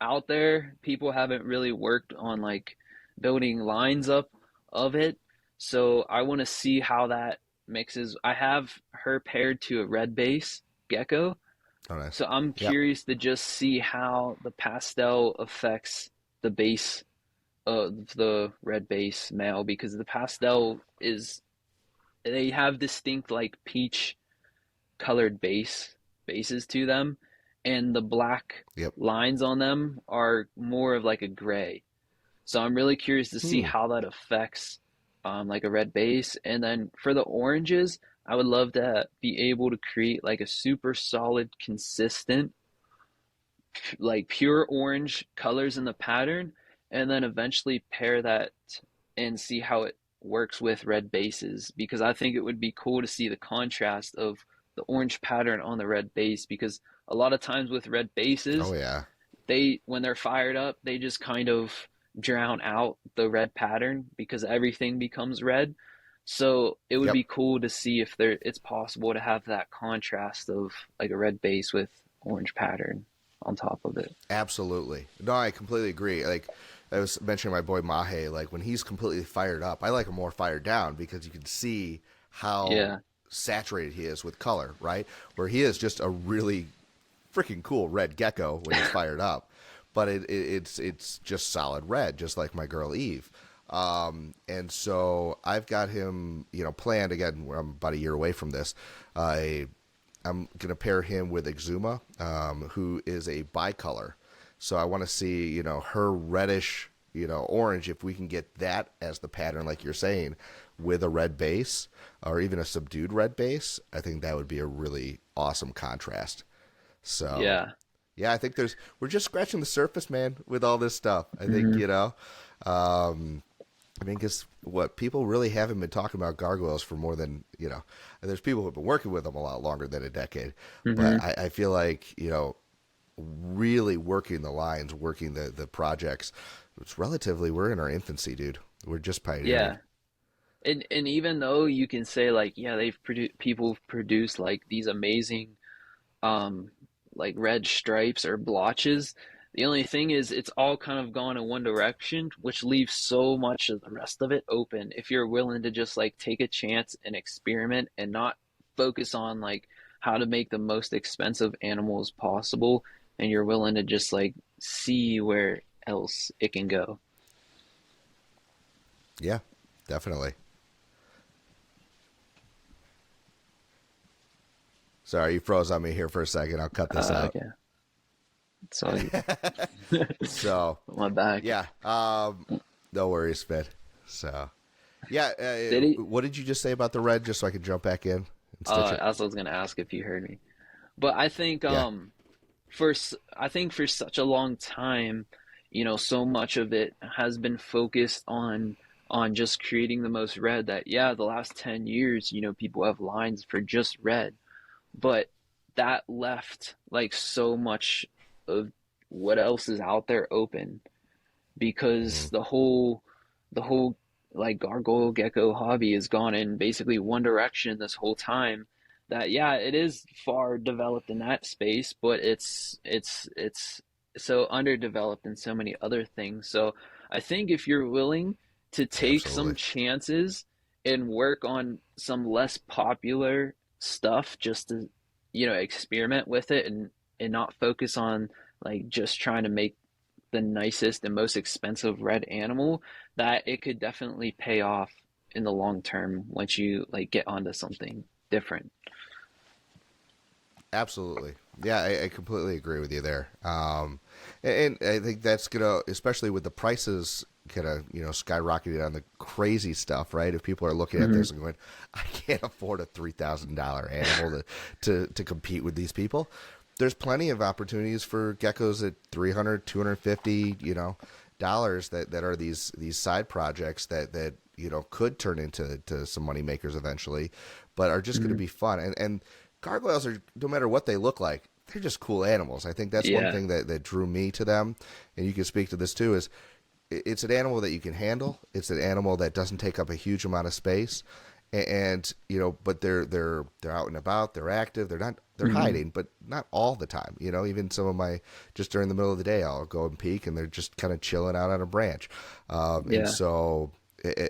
out there. People haven't really worked on like building lines up of it. So I want to see how that mixes. I have her paired to a red base gecko. Oh, nice. So I'm Yep. curious to just see how the pastel affects the base of the red base male because the pastel is they have distinct like peach colored bases to them and the black Yep. lines on them are more of like a gray. So I'm really curious to see Hmm. how that affects like a red base. And then for the oranges, I would love to be able to create like a super solid, consistent, like pure orange colors in the pattern, and then eventually pair that and see how it works with red bases. Because I think it would be cool to see the contrast of the orange pattern on the red base. Because a lot of times with red Oh, bases, yeah. they when they're fired up, they just kind of drown out the red pattern because everything becomes red. So it would Yep. be cool to see if it's possible to have that contrast of like a red base with orange pattern on top of it. Absolutely. No, I completely agree. Like I was mentioning my boy Mahe, like when he's completely fired up, I like him more fired down because you can see how Yeah. saturated he is with color, right? Where he is just a really freaking cool red gecko when he's fired up, but it's just solid red, just like my girl Eve. And so I've got him, planned again. I'm about a year away from this. I'm going to pair him with Exuma, who is a bicolor. So I want to see, her reddish, orange, if we can get that as the pattern, like you're saying, with a red base or even a subdued red base. I think that would be a really awesome contrast. So, Yeah. yeah, I think we're just scratching the surface, man, with all this stuff. I think, Hmm. I mean, because what people really haven't been talking about gargoyles for more than, there's people who have been working with them a lot longer than a decade. Hmm. But I feel like, really working the lines, working the projects, we're in our infancy, dude. We're just pioneering. Yeah. And even though you can say like, yeah, people have produced like these amazing um like red stripes or blotches. The only thing is it's all kind of gone in one direction, which leaves so much of the rest of it open if you're willing to just like take a chance and experiment and not focus on like how to make the most expensive animals possible and you're willing to just like see where else it can go. Yeah, definitely. Sorry, you froze on me here for a second. I'll cut this out. Okay. It's all good. So, My back. yeah, no worries, man. So, yeah, Did he? what did you just say about the red? Just so I can jump back in and stitch it. I was gonna ask if you heard me, but I think Yeah, I think for such a long time, so much of it has been focused on just creating the most red. That yeah, the last 10 years, people have lines for just red, but that left like so much of what else is out there open because hmm, the whole like gargoyle gecko hobby has gone in basically one direction this whole time that yeah it is far developed in that space but it's so underdeveloped in so many other things so I think if you're willing to take some absolutely. chances and work on some less popular stuff just to experiment with it and not focus on like just trying to make the nicest and most expensive red animal that it could definitely pay off in the long term once you like get onto something different. Absolutely. Yeah, I completely agree with you there. And I think that's gonna, especially with the prices kind of skyrocketing on the crazy stuff, right? If people are looking at Hmm. this and going, I can't afford a $3,000 animal to compete with these people. There's plenty of opportunities for geckos at 300, 250, dollars that are these side projects that could turn into some money makers eventually, but are just going to Hmm. be fun. And gargoyles are, no matter what they look like, they're just cool animals. I think that's one Yeah. thing that drew me to them, and you can speak to this too. Is it's an animal that you can handle. It's an animal that doesn't take up a huge amount of space, and but they're out and about. They're active. They're Hmm. hiding, but not all the time. Even some of my, just during the middle of the day, I'll go and peek, and they're just kind of chilling out on a branch. And Yeah. so,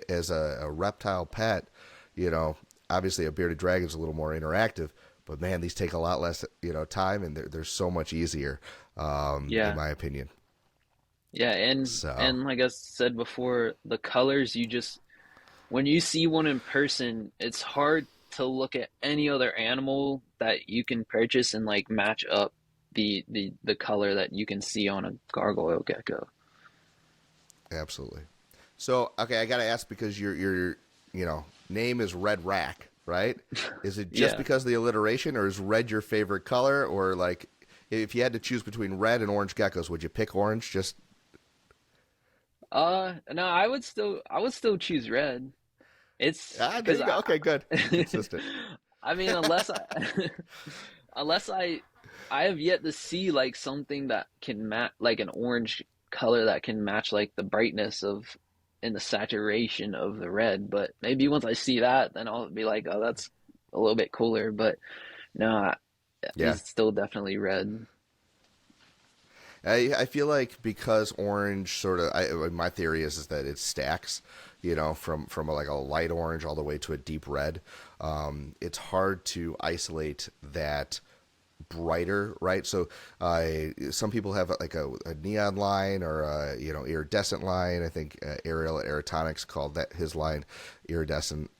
as a reptile pet, you know, obviously a bearded dragon is a little more interactive, but man, these take a lot less, time, and they're so much easier, in Yeah. my opinion. Yeah. So And like I said before, the colors you just when you see one in person, it's hard to look at any other animal that you can purchase and like match up the color that you can see on a gargoyle gecko. absolutely. So okay, I gotta ask, because your name is Red Rhac, right? Is it just Yeah. because of the alliteration, or is red your favorite color, or like if you had to choose between red and orange geckos, would you pick orange? Just No, I would still choose red. It's there because you go. Okay, good, consistent. I mean, unless I unless I have yet to see like something that can match like an orange color that can match like the brightness of and the saturation of the red. But maybe once I see that, then I'll be like, oh, that's a little bit cooler. But no, Yeah, it's still definitely red. I feel like because orange sort of, my theory is that it stacks, from like a light orange all the way to a deep red. It's hard to isolate that brighter, right? So some people have like a neon line, or a iridescent line. I think Ariel at Aerotronics called that his line iridescent.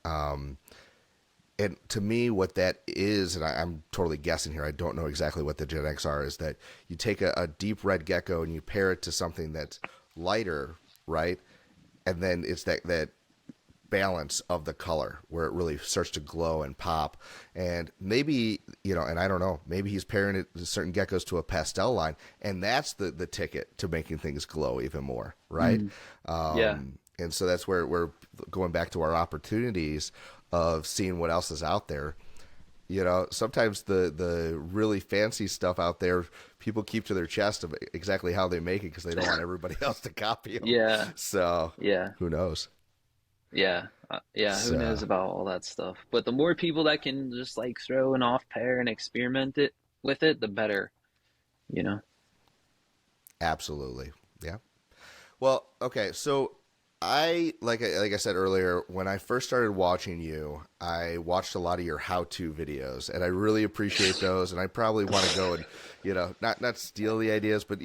And to me, what that is, and I'm totally guessing here, I don't know exactly what the genetics are, is that you take a deep red gecko and you pair it to something that's lighter, right? And then it's that balance of the color where it really starts to glow and pop. And maybe, and I don't know, maybe he's pairing it, certain geckos, to a pastel line, and that's the ticket to making things glow even more, right? Mm, yeah, And so that's where we're going back to our opportunities of seeing what else is out there. Sometimes the really fancy stuff out there, people keep to their chest of exactly how they make it, because they don't want everybody else to copy them. yeah, So yeah. who knows? Yeah, yeah, who So knows about all that stuff. But the more people that can just like throw an off pair and experiment it with it, the better, you know? absolutely, yeah. Well, okay, so I said earlier, when I first started watching you, I watched a lot of your how-to videos, and I really appreciate those. And I probably want to go and not steal the ideas, but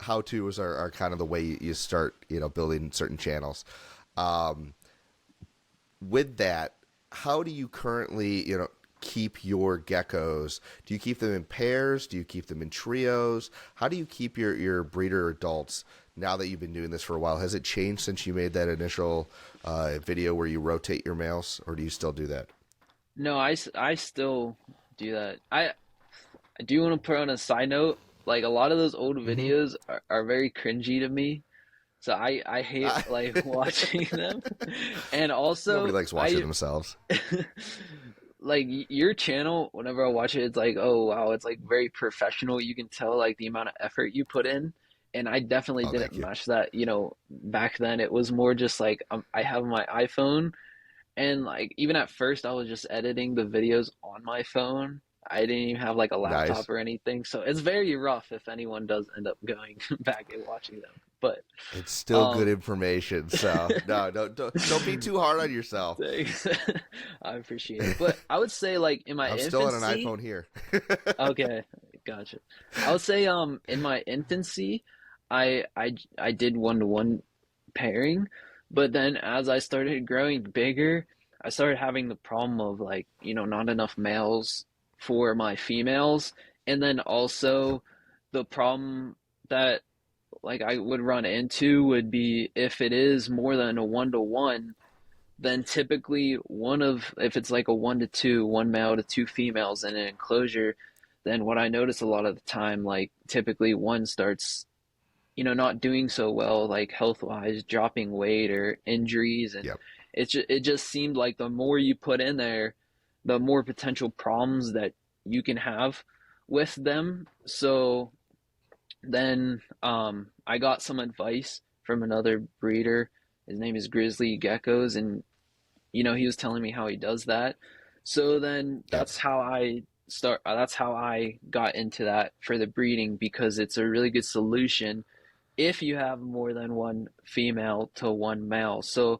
how-tos are kind of the way you start building certain channels. Um, with that, how do you currently keep your geckos? Do you keep them in pairs? Do you keep them in trios? How do you keep your breeder adults now that you've been doing this for a while? Has it changed since you made that initial video where you rotate your males, or do you still do that? No, I still do that. I do want to put on a side note, like a lot of those old Mm-hmm. videos are very cringy to me. So I hate like watching them. And Nobody also likes watching themselves. like your channel, whenever I watch it, it's like, oh wow, it's like very professional. You can tell like the amount of effort you put in. And I definitely Oh, didn't thank you. match that, back then it was more just like I have my iPhone and like even at first I was just editing the videos on my phone. I didn't even have like a laptop Nice. or anything. So it's very rough if anyone does end up going back and watching them. But It's still good um information, so no, don't be too hard on yourself. thanks. I appreciate it. But I would say like in my I'm still on an infancy, iPhone here. okay, gotcha. I would say in my infancy, I did one-to-one pairing, but then as I started growing bigger, I started having the problem of like, not enough males for my females, And then Yep. also the problem that like I would run into would be if it is more than a 1 to 1, then typically one of if it's like a 1 to 2, one male to two females in an enclosure, then what I notice a lot of the time, like typically one starts, not doing so well, like health wise, dropping weight or injuries, and Yep. it just seemed like the more you put in there, the more potential problems that you can have with them. So then I got some advice from another breeder. His name is Grizzly Geckos, and he was telling me how he does that. So then Yep. that's how I got into that for the breeding, because it's a really good solution if you have more than one female to one male. So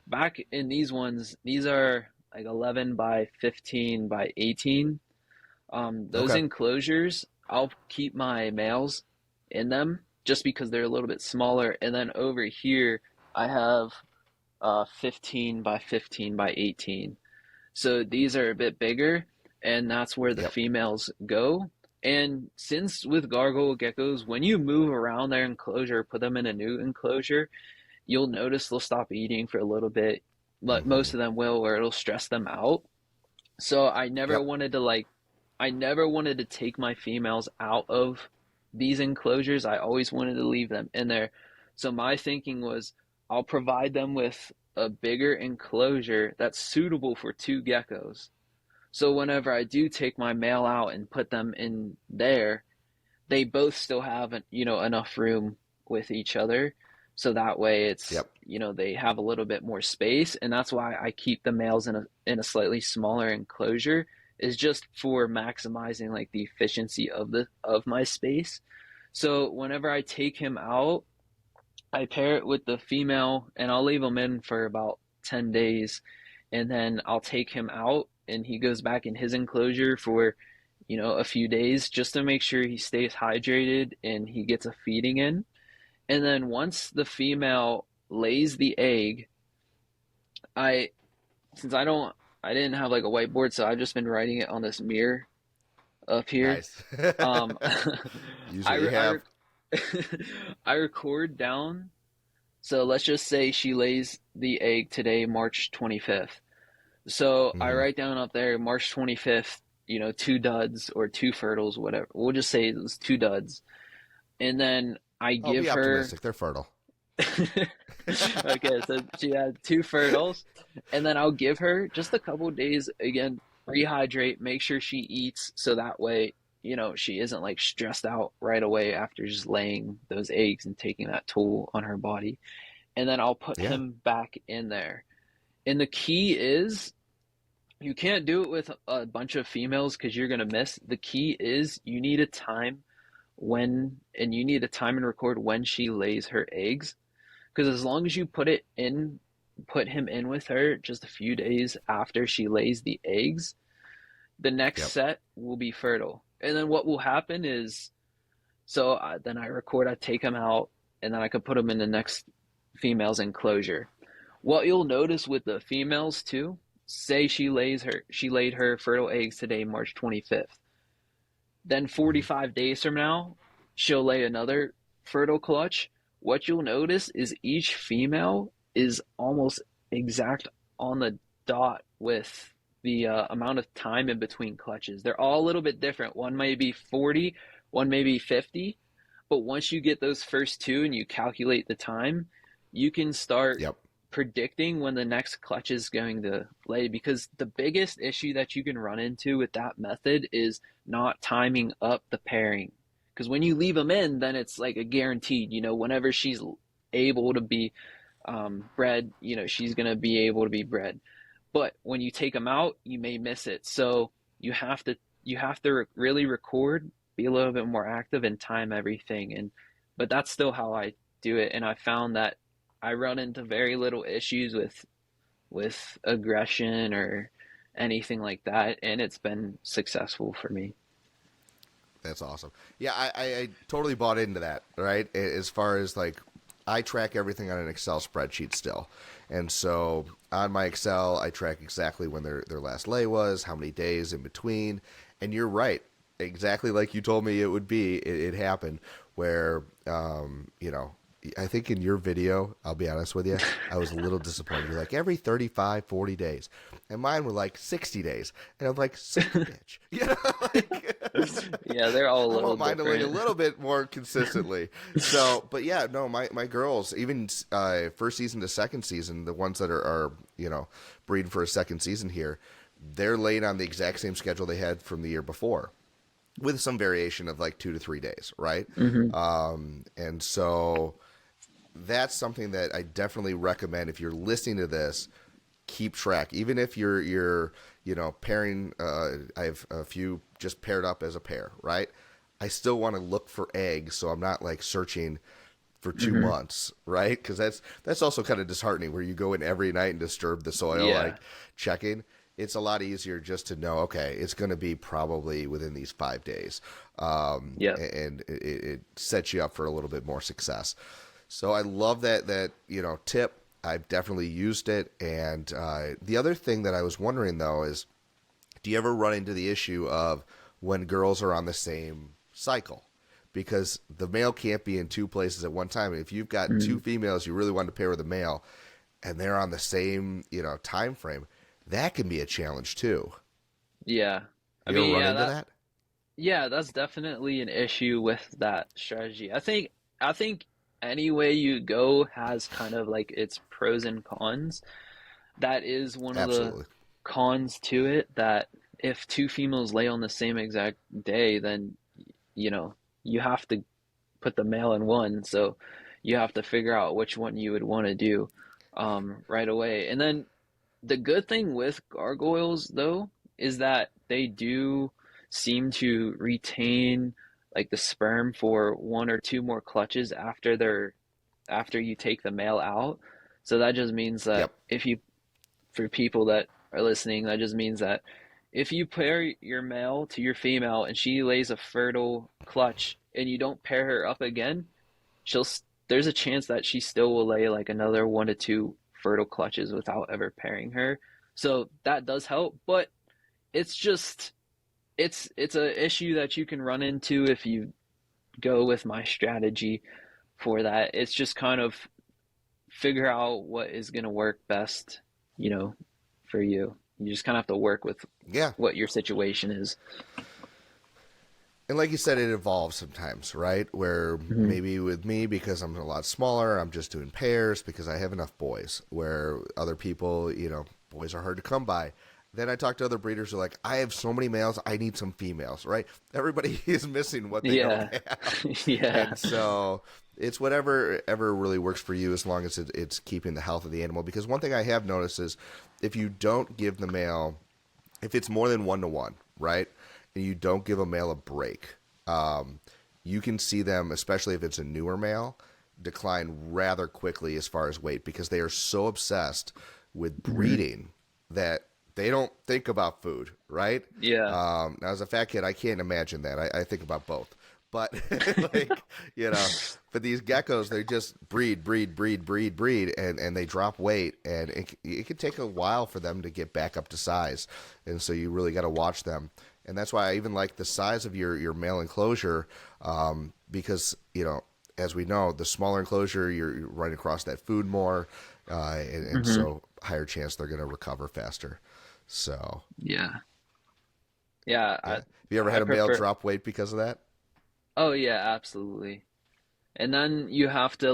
back in these ones, these are like 11 by 15 by 18. Those Okay. enclosures, I'll keep my males in them just because they're a little bit smaller. And then over here, I have 15 by 15 by 18. So these are a bit bigger, and that's where the Yep. females go. And since with gargoyle geckos, when you move around their enclosure, put them in a new enclosure, you'll notice they'll stop eating for a little bit. But Hmm. most of them will, or it'll stress them out. So Yep. I never wanted to take my females out of these enclosures. I always wanted to leave them in there. So my thinking was I'll provide them with a bigger enclosure that's suitable for two geckos. So whenever I do take my male out and put them in there, they both still have enough room with each other, so that way it's Yep. they have a little bit more space, and that's why I keep the males in a slightly smaller enclosure, is just for maximizing like the efficiency of my space. So whenever I take him out, I pair it with the female, and I'll leave him in for about 10 days, and then I'll take him out and he goes back in his enclosure for a few days, just to make sure he stays hydrated and he gets a feeding in. And then once the female lays the egg, I since I didn't have like a whiteboard, so I've just been writing it on this mirror up here. Nice. Um, Use what I you I have. I record down. So let's just say she lays the egg today, March 25th. So I Hmm. write down up there March 25th, two duds or two fertiles, whatever. We'll just say it was two duds. And then I Oh, give be her, optimistic. They're fertile. okay, so she had two fertiles. And then I'll give her just a couple days again, rehydrate, make sure she eats. So that way, she isn't like stressed out right away after just laying those eggs and taking that toll on her body. And then I'll put Yeah. him back in there. And the key is you can't do it with a bunch of females because you're gonna miss. The key is you need a time and record when she lays her eggs. Because as long as you put him in with her just a few days after she lays the eggs, the next Yep. set will be fertile. And then what will happen is, then I record, I take him out, and then I could put him in the next female's enclosure. What you'll notice with the females too, say she laid her fertile eggs today, March 25th. Then Hmm. 45 days from now, she'll lay another fertile clutch. What you'll notice is each female is almost exact on the dot with the amount of time in between clutches. They're all a little bit different. One may be 40, one may be 50, but once you get those first two and you calculate the time, you can start Yep. predicting when the next clutch is going to lay, because the biggest issue that you can run into with that method is not timing up the pairing. Because when you leave them in, then it's like a guaranteed, whenever she's able to be bred, she's going to be able to be bred. But when you take them out, you may miss it. So you have to really record, be a little bit more active, and time everything. But that's still how I do it. And I found that I run into very little issues with aggression or anything like that, and it's been successful for me. That's awesome. Yeah, I totally bought into that, right? As far as like, I track everything on an Excel spreadsheet still. And so on my Excel, I track exactly when their last lay was, how many days in between. And you're right. exactly like you told me it would be. It happened where, I think in your video, I'll be honest with you, I was a little disappointed. You're like, every 35, 40 days. And mine were like 60 days. And I'm like, son of a bitch. Yeah, they're all a I little want mine to lay a different. little bit more consistently. So, but yeah, no, my girls, even first season to second season, the ones that are breeding for a second season here, they're laid on the exact same schedule they had from the year before, with some variation of like 2 to 3 days, right? Hmm. And so that's something that I definitely recommend if you're listening to this. Keep track, even if you're pairing. I have a few just paired up as a pair, right? I still want to look for eggs, so I'm not like searching for two Hmm. months, right? Because that's also kind of disheartening where you go in every night and disturb the soil, Yeah. like checking. It's a lot easier just to know, okay, it's going to be probably within these 5 days, Yep. and it sets you up for a little bit more success. So I love that tip. I've definitely used it. And the other thing that I was wondering though is, do you ever run into the issue of when girls are on the same cycle? Because the male can't be in two places at one time. And if you've got two Mm. females you really want to pair with a male, and they're on the same time frame, that can be a challenge too. Yeah. I You ever mean, run into that? yeah, that's definitely an issue with that strategy. I think any way you go has kind of like its pros and cons. That is one of the Absolutely. cons to it, that if two females lay on the same exact day, then you know, you have to put the male in one, so you have to figure out which one you would want to do right away. And then the good thing with gargoyles, though, is that they do seem to retain like the sperm for one or two more clutches after you take the male out. So that just means that Yep. if you for people that are listening, that just means that if you pair your male to your female and she lays a fertile clutch and you don't pair her up again, she'll there's a chance that she still will lay like another 1 to 2 fertile clutches without ever pairing her. So that does help, but it's just it's a issue that you can run into if you go with my strategy for that. It's just kind of figure out what is going to work best, you know, for you. You just kind of have to work with Yeah. what your situation is. And like you said, it evolves sometimes, right? Where Hmm. maybe with me, because I'm a lot smaller, I'm just doing pairs because I have enough boys. Where other people, boys are hard to come by. Then I talk to other breeders who are like, I have so many males, I need some females, right? Everybody is missing what they don't Yeah. have. Yeah. And so it's whatever ever really works for you, as long as it's keeping the health of the animal. Because one thing I have noticed is, if you don't give the male, if it's more than 1 to 1, right? And you don't give a male a break, you can see them, especially if it's a newer male, decline rather quickly as far as weight, because they are so obsessed with Hmm. breeding that they don't think about food, right? Yeah. Now, as a fat kid, I can't imagine that. I think about both. But, like, but these geckos, they just breed, breed, breed, breed, breed, and they drop weight. And it can take a while for them to get back up to size. And so you really got to watch them. And that's why I even like the size of your male enclosure, because, as we know, the smaller enclosure, you're running across that food more, and Hmm. so higher chance they're going to recover faster. So, Yeah. Yeah. yeah. I Have you ever I had a male prefer. drop weight because of that? Oh yeah, absolutely. And then you have to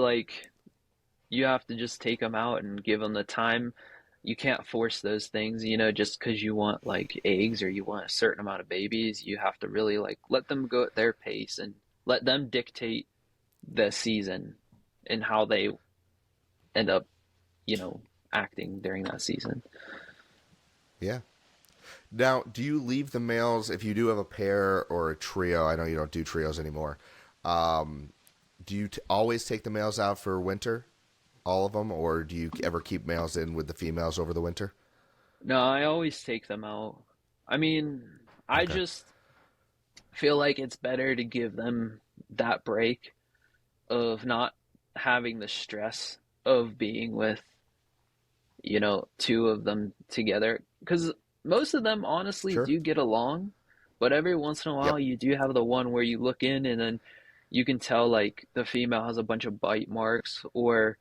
just take them out and give them the time. You can't force those things, just because you want like eggs or you want a certain amount of babies. You have to really like let them go at their pace and let them dictate the season and how they end up, you know, acting during that season. Yeah. Now, do you leave the males if you do have a pair or a trio? I know you don't do trios anymore. Um, do you always take the males out for winter, all of them, or do you ever keep males in with the females over the winter? No, I always take them out. I mean, I Okay. just feel like it's better to give them that break of not having the stress of being with, two of them together. Because most of them honestly Sure. do get along, But every once in a while, Yep. you do have the one where you look in and then you can tell like the female has a bunch of bite marks, or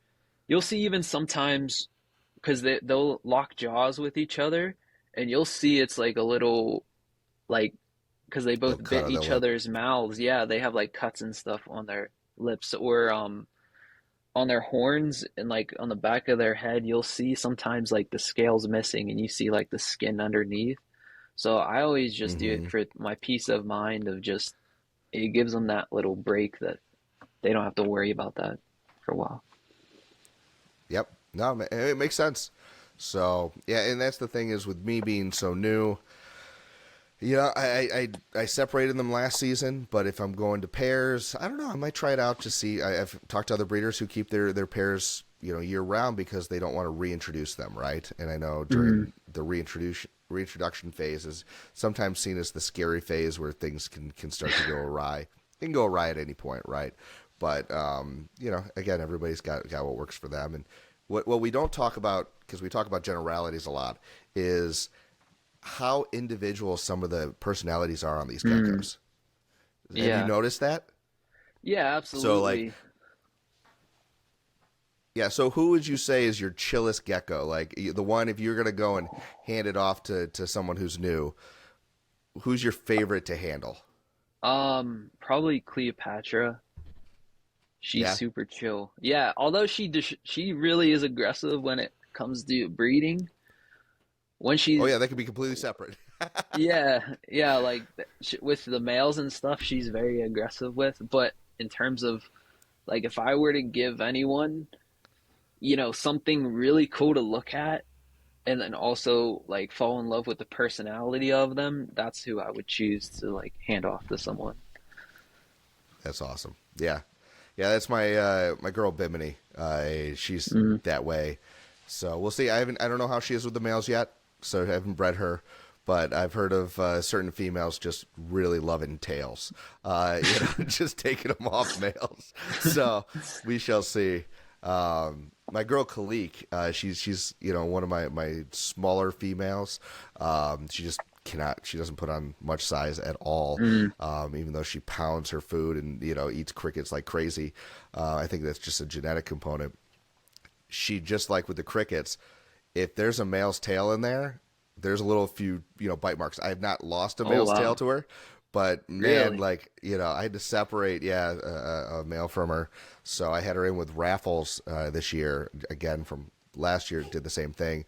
you'll see even sometimes because they'll lock jaws with each other, and you'll see it's like a little like because they Little both cut bit on the each lip. other's mouths. Yeah, they have like cuts and stuff on their lips or on their horns and like on the back of their head. You'll see sometimes like the scales missing, and you see like the skin underneath. So I always just do it Mm-hmm. for my peace of mind of just it gives them that little break that they don't have to worry about that for a while. Yep. No, it makes sense. So yeah, and that's the thing is with me being so new. Yeah, I separated them last season, but if I'm going to pairs, I don't know. I might try it out to see. I've talked to other breeders who keep their pairs, year round because they don't want to reintroduce them, right? And I know Mm, during the reintroduction phase is sometimes seen as the scary phase where things can start to go awry. It can go awry at any point, right? But again, everybody's got what works for them, and what we don't talk about because we talk about generalities a lot is how individual some of the personalities are on these mm, geckos. Have you yeah. noticed that? Yeah, So like, absolutely. yeah. So who would you say is your chillest gecko? Like the one if you're gonna go and hand it off to someone who's new, who's your favorite to handle? Probably Cleopatra. She's Yeah. super chill. Yeah, although she really is aggressive when it comes to breeding. When Oh she's yeah, that could be completely separate. yeah, yeah, like with the males and stuff, she's very aggressive with. But in terms of like, if I were to give anyone, something really cool to look at, and then also like fall in love with the personality of them, that's who I would choose to like hand off to someone. That's awesome. Yeah, yeah. That's my girl Bimini. She's Mm. that way. So we'll see. I don't know how she is with the males yet. So I haven't bred her. But I've heard of certain females just really loving tails, just taking them off males. So we shall see. My girl Kalik, she's one of my smaller females. She just cannot. She doesn't put on much size at all. Mm. Even though she pounds her food and eats crickets like crazy. I think that's just a genetic component. She just like with the crickets, if there's a male's tail in there, there's a little few bite marks. I have not lost a Oh male's tail wow, to her, but man, really? like I had to separate a male from her, so I had her in with raffles this year again from last year. Did the same thing,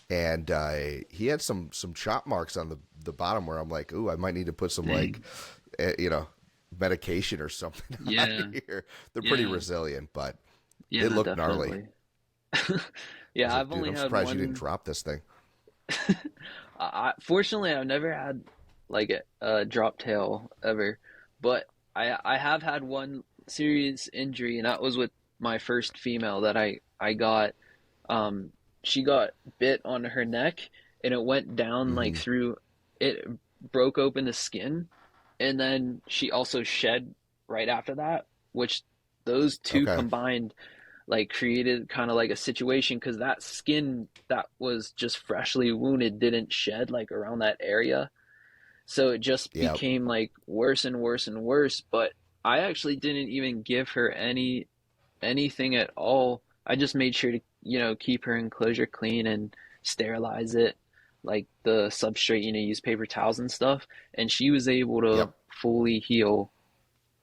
and he had some chop marks on the bottom where I'm like, ooh, I might need to put some like Dang. uh, you know medication or something on Yeah, here. They're pretty yeah, resilient, but it yeah, looked gnarly. definitely. I Yeah, was like, I've dude, only I'm had surprised you didn't one. drop this thing. Fortunately, I've never had like a drop tail ever, but I have had one serious injury, and that was with my first female that I got. Um, she got bit on her neck, and it went down like Mm-hmm. through. It broke open the skin, and then she also shed right after that, which those two Okay. combined like created kind of like a situation because that skin that was just freshly wounded didn't shed like around that area. So it just Yeah. became like worse and worse and worse. But I actually didn't even give her anything at all. I just made sure to, keep her enclosure clean and sterilize it, like the substrate, use paper towels and stuff. And she was able to Yep. fully heal,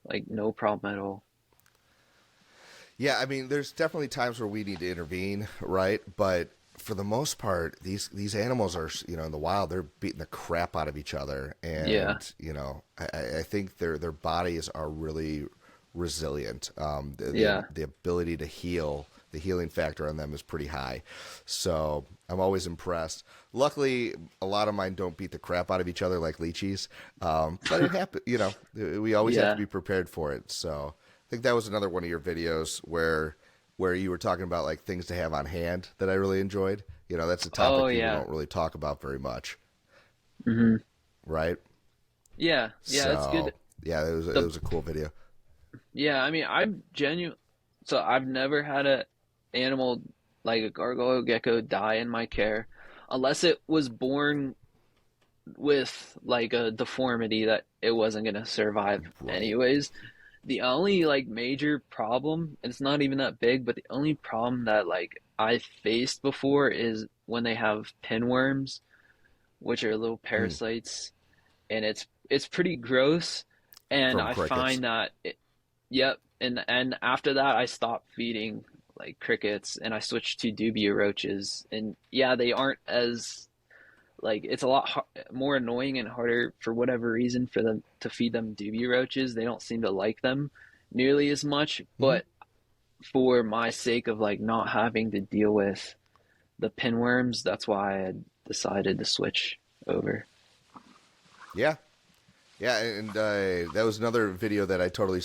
like no problem at all. Yeah, I mean, there's definitely times where we need to intervene, right? But for the most part, these animals are, in the wild, they're beating the crap out of each other, Yeah. and I think their bodies are really resilient. Yeah. The ability to heal, the healing factor on them is pretty high. So I'm always impressed. Luckily, a lot of mine don't beat the crap out of each other like lychees, but it happens. We always have to Yeah. be prepared for it. So. I think that was another one of your videos where you were talking about like things to have on hand that I really enjoyed. That's a Oh topic people yeah. don't really talk about very much, Hmm. right? Yeah, yeah, it's good. So yeah, it The was a cool video. yeah, I mean, I'm genuine. So I've never had a animal like a gargoyle gecko die in my care, unless it was born with like a deformity that it wasn't gonna survive Right. anyways. The only like major problem, and it's not even that big, but the only problem that like I faced before is when they have pinworms, which are little Mm. parasites, and it's pretty gross. And From I crickets. find that yep, and after that I stopped feeding like crickets and I switched to dubia roaches. And yeah, they aren't as like it's a lot more annoying and harder for whatever reason for them to feed them dubia roaches. They don't seem to like them nearly as much, Hmm. but for my sake of like not having to deal with the pinworms, that's why I decided to switch over. Yeah. Yeah, and that was another video that I totally,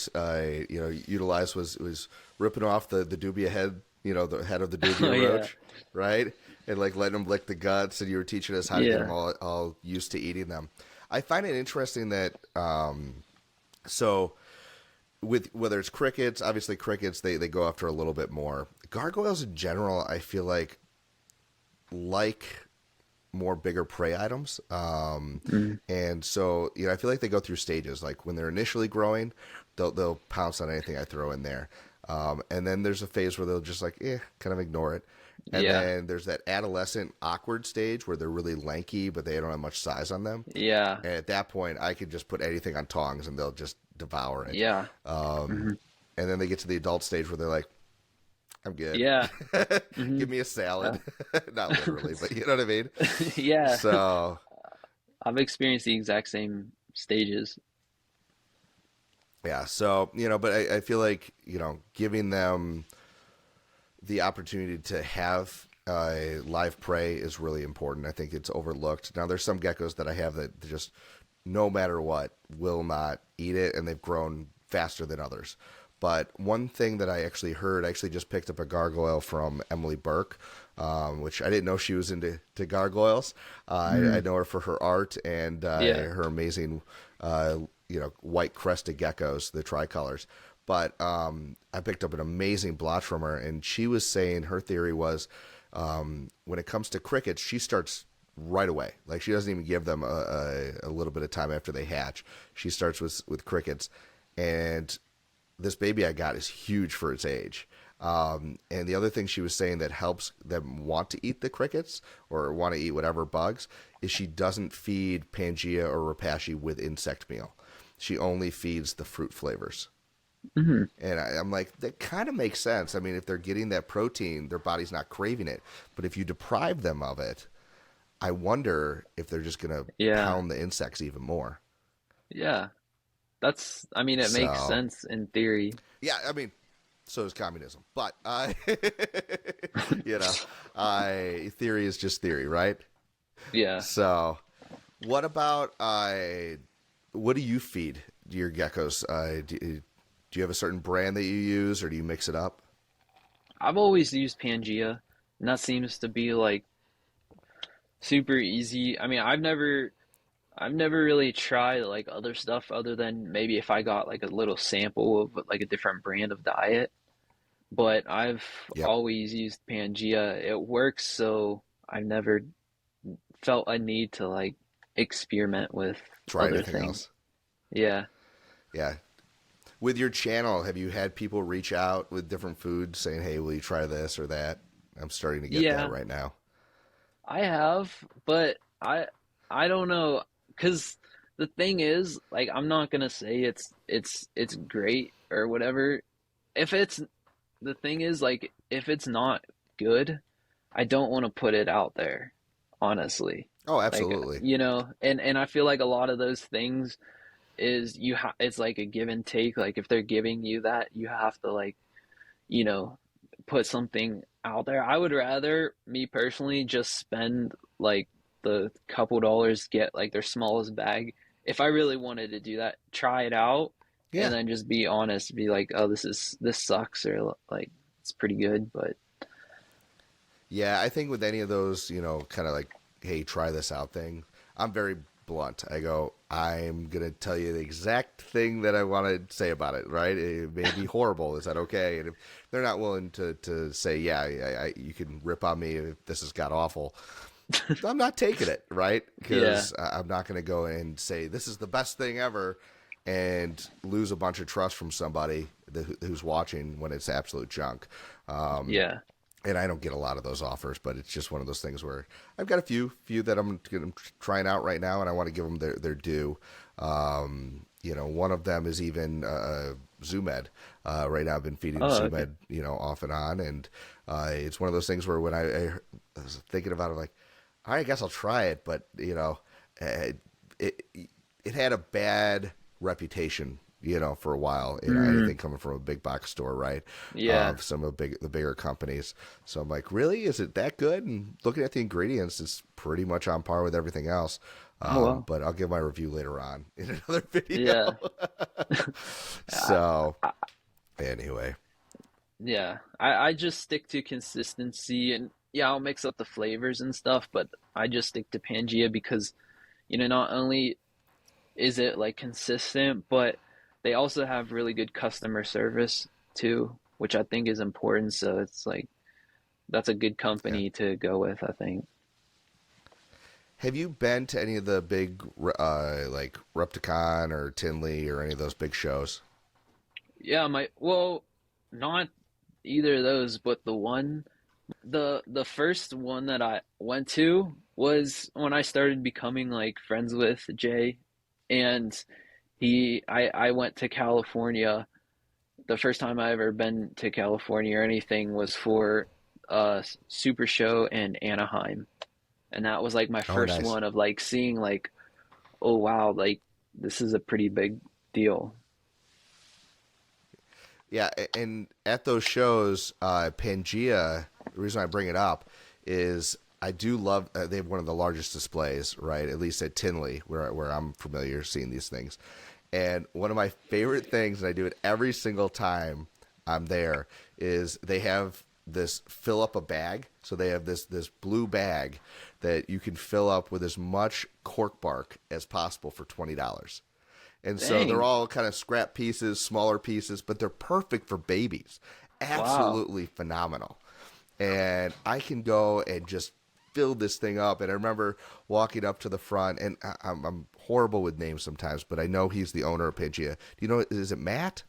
utilized was ripping off the dubia head, the head of the Oh dubia yeah, roach, right? And like letting them lick the guts, and you were teaching us how to get them yeah, all used to eating them. I find it interesting that so with whether it's crickets, obviously crickets they go after a little bit more. Gargoyles in general, I feel like more bigger prey items. mm, And so, I feel like they go through stages. Like when they're initially growing, they'll pounce on anything I throw in there. And then there's a phase where they'll just like, kind of ignore it. And yeah, then there's that adolescent awkward stage where they're really lanky, but they don't have much size on them. yeah, And at that point, I could just put anything on tongs and they'll just devour it. yeah, Um, hmm and then they get to the adult stage where they're like, I'm good. yeah, hmm Give me a uh, salad. Not literally, but you know what I mean? yeah. So, I've experienced the exact same stages. yeah. So, but I feel like, giving them the opportunity to have live prey is really important. I think it's overlooked. Now, there's some geckos that I have that just, no matter what, will not eat it, and they've grown faster than others. But one thing that I actually heard, I actually just picked up a gargoyle from Emily Burke, which I didn't know she was into gargoyles. I Mm, know her for her art and yeah. her amazing, white crested geckos, the tricolors. But I picked up an amazing blotch from her, and she was saying her theory was when it comes to crickets, she starts right away. Like she doesn't even give them a little bit of time after they hatch. She starts with crickets, and this baby I got is huge for its age. And the other thing she was saying that helps them want to eat the crickets or want to eat whatever bugs is she doesn't feed Pangea or Rapashi with insect meal. She only feeds the fruit flavors. Hmm. And I'm like, that kind of makes sense. I mean, if they're getting that protein, their body's not craving it. But if you deprive them of it, I wonder if they're just going to Yeah. pound the insects even more. Yeah. I mean, it makes So, sense in theory. yeah, I mean, so is communism. But, you know, theory is just theory, right? Yeah. So, what about, what do you feed your geckos? Do you have a certain brand that you use, or do you mix it up? I've always used Pangea, and that seems to be like super easy. I mean, I've never really tried like other stuff other than maybe if I got like a little sample of like a different brand of diet. But I've Yep. always used Pangea. It works, so I've never felt a need to like experiment with Try other anything things. else? Yeah. Yeah. With your channel, have you had people reach out with different foods saying, "Hey, will you try this or that?" I'm starting to get that Yeah, right now. I have, but I don't know, 'cause the thing is, like I'm not gonna say it's great or whatever. If it's the thing is like if it's not good, I don't want to put it out there, honestly. Oh, Like, absolutely. and I feel like a lot of those things is it's like a give and take. Like if they're giving you that, you have to like, you know, put something out there. I would rather, me personally, just spend like the couple dollars, get like their smallest bag. If I really wanted to do that, try it out and Yeah. then just be honest, be like, oh, this sucks or like it's pretty good, but Yeah, I think with any of those, kind of like, "Hey, try this out" thing, I'm very blunt. I go, I'm going to tell you the exact thing that I want to say about it, right? It may be horrible. Is that okay? And if they're not willing to say, yeah, you can rip on me if this has got awful, I'm not taking it, right? Yeah. Because I'm not going to go and say this is the best thing ever and lose a bunch of trust from somebody who's watching when it's absolute junk. Um, Yeah. and I don't get a lot of those offers, but it's just one of those things where I've got a few that I'm trying out right now, and I want to give them their due. One of them is even ZooMed. Right now, I've been feeding Oh, okay. ZooMed, off and on, and it's one of those things where when I was thinking about it, I'm like, all right, I guess I'll try it, but it it, it had a bad reputation, for a while. Mm, Anything coming from a big box store, right? yeah. Some of the bigger companies. So I'm like, really, is it that good? And looking at the ingredients, it's pretty much on par with everything else. Oh, well. But I'll give my review later on in another video. Yeah. I, So anyway, yeah. I just stick to consistency and yeah, I'll mix up the flavors and stuff, but I just stick to Pangea because, not only is it like consistent, but they also have really good customer service too, which I think is important. So it's like that's a good yeah. company to go with, I think. Have you been to any of the big like Repticon or Tinley or any of those big shows? Yeah, well, not either of those, but the first one that I went to was when I started becoming like friends with Jay, and I went to California. The first time I ever been to California or anything was for a super show in Anaheim, and that was like my Oh, first nice. one of like seeing like, oh wow, like this is a pretty big deal. Yeah, and at those shows, Pangea. The reason I bring it up is I do love. They have one of the largest displays, right? At least at Tinley, where I'm familiar seeing these things. And one of my favorite things, and I do it every single time I'm there, is they have this fill up a bag. So they have this blue bag that you can fill up with as much cork bark as possible for $20. And so they're Dang, all kind of scrap pieces, smaller pieces, but they're perfect for babies. wow. Absolutely phenomenal. And I can go and just fill this thing up. And I remember walking up to the front, and I'm horrible with names sometimes, but I know he's the owner of Pangea. Do you know, is it Matt?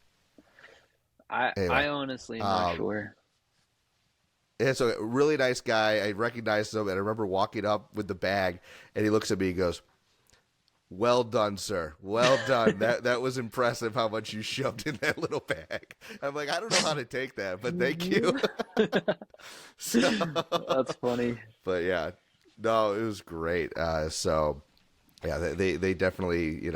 I Anyway, honestly am not um, sure. and so a really nice guy. I recognized him, and I remember walking up with the bag, and he looks at me and goes, well done, sir. Well done. That was impressive how much you shoved in that little bag. I'm like, I don't know how to take that, but thank you. So, That's funny. but yeah, no, it was great. So yeah, they definitely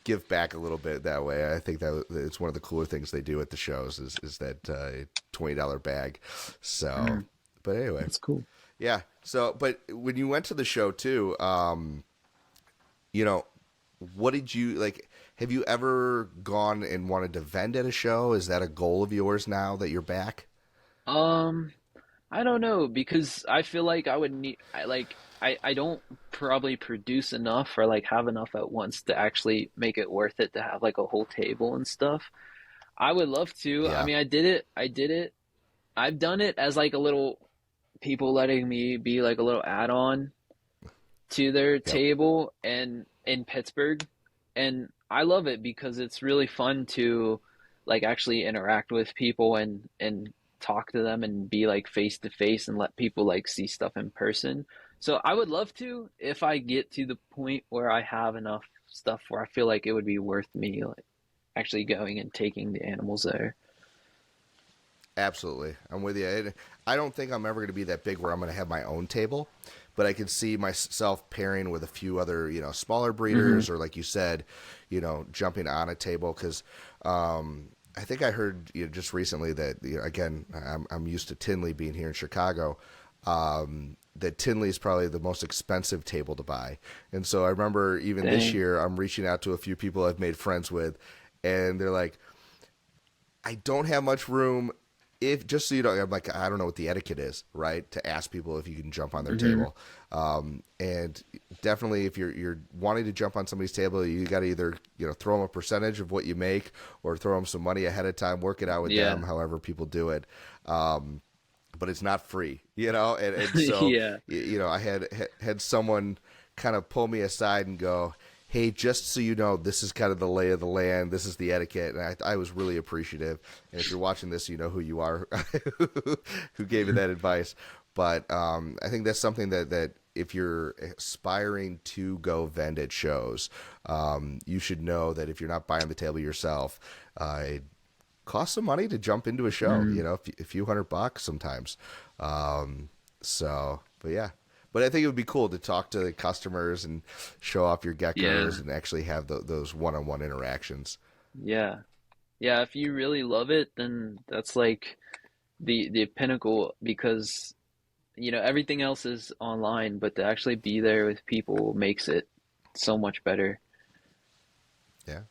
give back a little bit that way. I think that it's one of the cooler things they do at the shows is that $20 bag. So, Mm, but anyway, that's cool. yeah. So, but when you went to the show too, you know, what did you like? Have you ever gone and wanted to vend at a show? Is that a goal of yours now that you're back? Um, I don't know because I feel like I would need I don't probably produce enough or like have enough at once to actually make it worth it to have like a whole table and stuff. I would love to. I Yeah. mean, I did it. I did it. I've done it as like a little people letting me be like a little add-on to their Yep. table and in Pittsburgh. And I love it because it's really fun to like actually interact with people and talk to them and be like face to face and let people like see stuff in person. So I would love to if I get to the point where I have enough stuff where I feel like it would be worth me like actually going and taking the animals there. Absolutely. I'm with you. I don't think I'm ever going to be that big where I'm going to have my own table, but I can see myself pairing with a few other, smaller Hmm. breeders or like you said, jumping on a table because I think I heard just recently that again I'm used to Tinley being here in Chicago. That Tinley is probably the most expensive table to buy, and so I remember even this Dang. year I'm reaching out to a few people I've made friends with, and they're like, I don't have much room. If just so you know, I'm like, I don't know what the etiquette is, right? To ask people if you can jump on their Hmm. table, and definitely if you're wanting to jump on somebody's table, you got to either throw them a percentage of what you make, or throw them some money ahead of time, work it out with them, Yeah. however people do it. but it's not free, and so Yeah. I had someone kind of pull me aside and go, hey, just so you know, this is kind of the lay of the land, this is the etiquette, and I was really appreciative. And if you're watching this, you know who you are, who gave you that advice. But I think that's something that if you're aspiring to go vend at shows, you should know that if you're not buying the table yourself, it costs some money to jump into a show. Mm, A few $100 sometimes. But yeah. But I think it would be cool to talk to the customers and show off your geckos yeah. and actually have those one-on-one interactions. Yeah. Yeah, if you really love it, then that's like the pinnacle because everything else is online, but to actually be there with people makes it so much better. Yeah.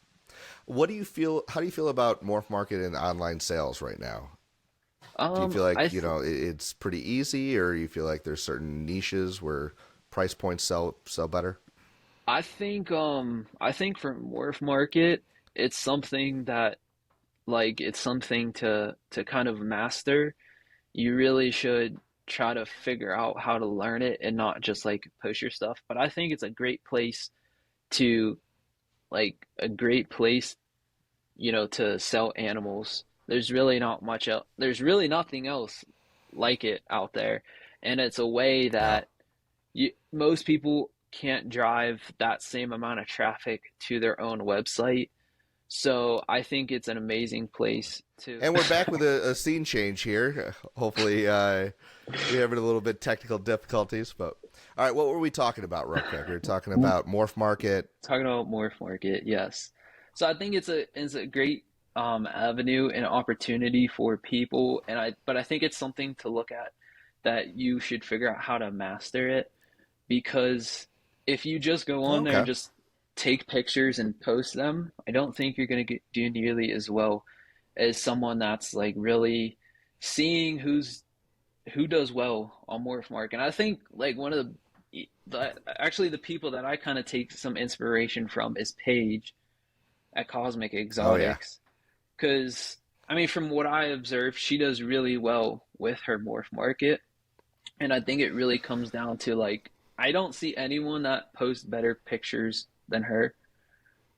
What do you feel? How do you feel about Morph Market and online sales right now? Do you feel I like th it's pretty easy, or you feel like there's certain niches where price points sell better? I think for Morph Market, it's something that it's something to kind of master. You really should try to figure out how to learn it and not just like post your stuff. But I think it's a great place to a great place, to sell animals. There's really not much else. There's really nothing else like it out there, and it's a way No. that most people can't drive that same amount of traffic to their own website. So I think it's an amazing place to. And we're back with a scene change here. Hopefully, we're having a little bit technical difficulties, but all right. What were we talking about, real quick? We were talking about Morph Market. Talking about Morph Market, yes. So I think it's a great avenue and opportunity for people, but I think it's something to look at that you should figure out how to master it because if you just go on there and Okay. just take pictures and post them, I don't think you're gonna do nearly as well as someone that's like really seeing who does well on Morph Market. And I think like one of actually the people that I kind of take some inspiration from is Paige at Cosmic Oh yeah. Exotics. Because, I mean, from what I observe, she does really well with her Morph Market. And I think it really comes down to I don't see anyone that posts better pictures than her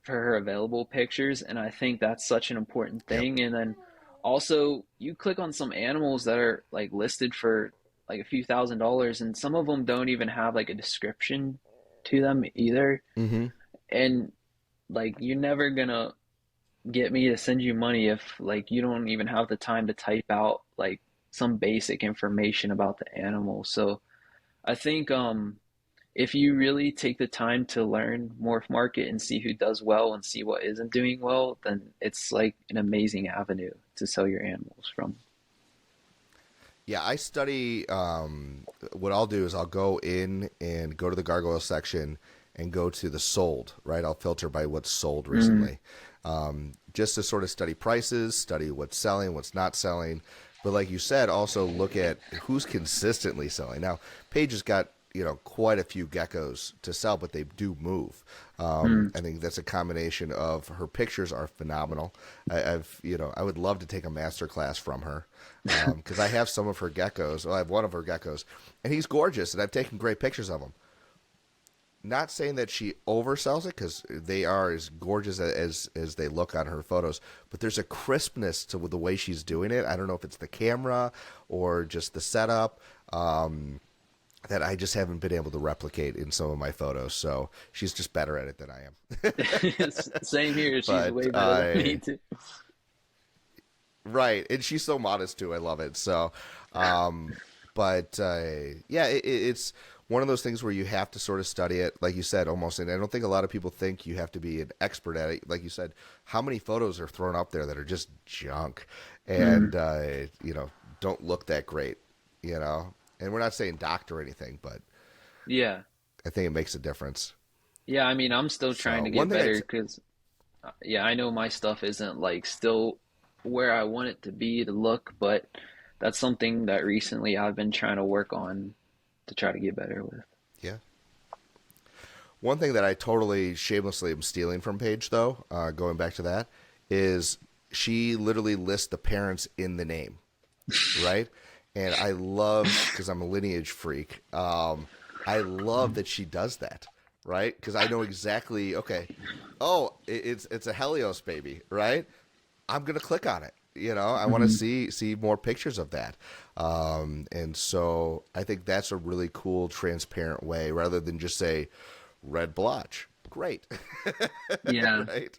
for her available pictures. And I think that's such an important Yep. thing. And then also, you click on some animals that are listed for like a few $1,000s, and some of them don't even have like a description to them either. Mm-hmm. And you're never gonna get me to send you money if you don't even have the time to type out some basic information about the animal. So I think if you really take the time to learn Morph Market and see who does well and see what isn't doing well, then it's like an amazing avenue to sell your animals from. Yeah, I study. What I'll do is I'll go in and go to the gargoyle section and go to the sold. Right, I'll filter by what's sold Mm, recently, just to sort of study prices, study what's selling, what's not selling. But like you said, also look at who's consistently selling. Now, Paige has got quite a few geckos to sell, but they do move. mm. I think that's a combination of her pictures are phenomenal. I would love to take a master class from her because I have some of her geckos. Well, I have one of her geckos, and he's gorgeous, and I've taken great pictures of him. Not saying that she oversells it because they are as gorgeous as they look on her photos, but there's a crispness to the way she's doing it. I don't know if it's the camera or just the setup. That I just haven't been able to replicate in some of my photos. So she's just better at it than I am. Same here. She's but way better than me I too. Right, and she's so modest too. I love it. So, um, but yeah, it's one of those things where you have to sort of study it, like you said, almost. And I don't think a lot of people think you have to be an expert at it. Like you said, how many photos are thrown up there that are just junk, Mm, and don't look that great, And we're not saying doctor or anything, but yeah. I think it makes a difference. Yeah, I mean, I'm still trying So to one get thing better because, yeah, I know my stuff isn't still where I want it to be to look, but that's something that recently I've been trying to work on to try to get better with. yeah. One thing that I totally shamelessly am stealing from Paige, though, going back to that, is she literally lists the parents in the name, right? And I love, because I'm a lineage freak, I love that she does that, right? Because I know exactly, okay, oh, it's a Helios baby, right? I'm gonna click on it. You know, I want to Mhm. see more pictures of that, and so I think that's a really cool, transparent way, rather than just say red blotch. Great, Yeah. right?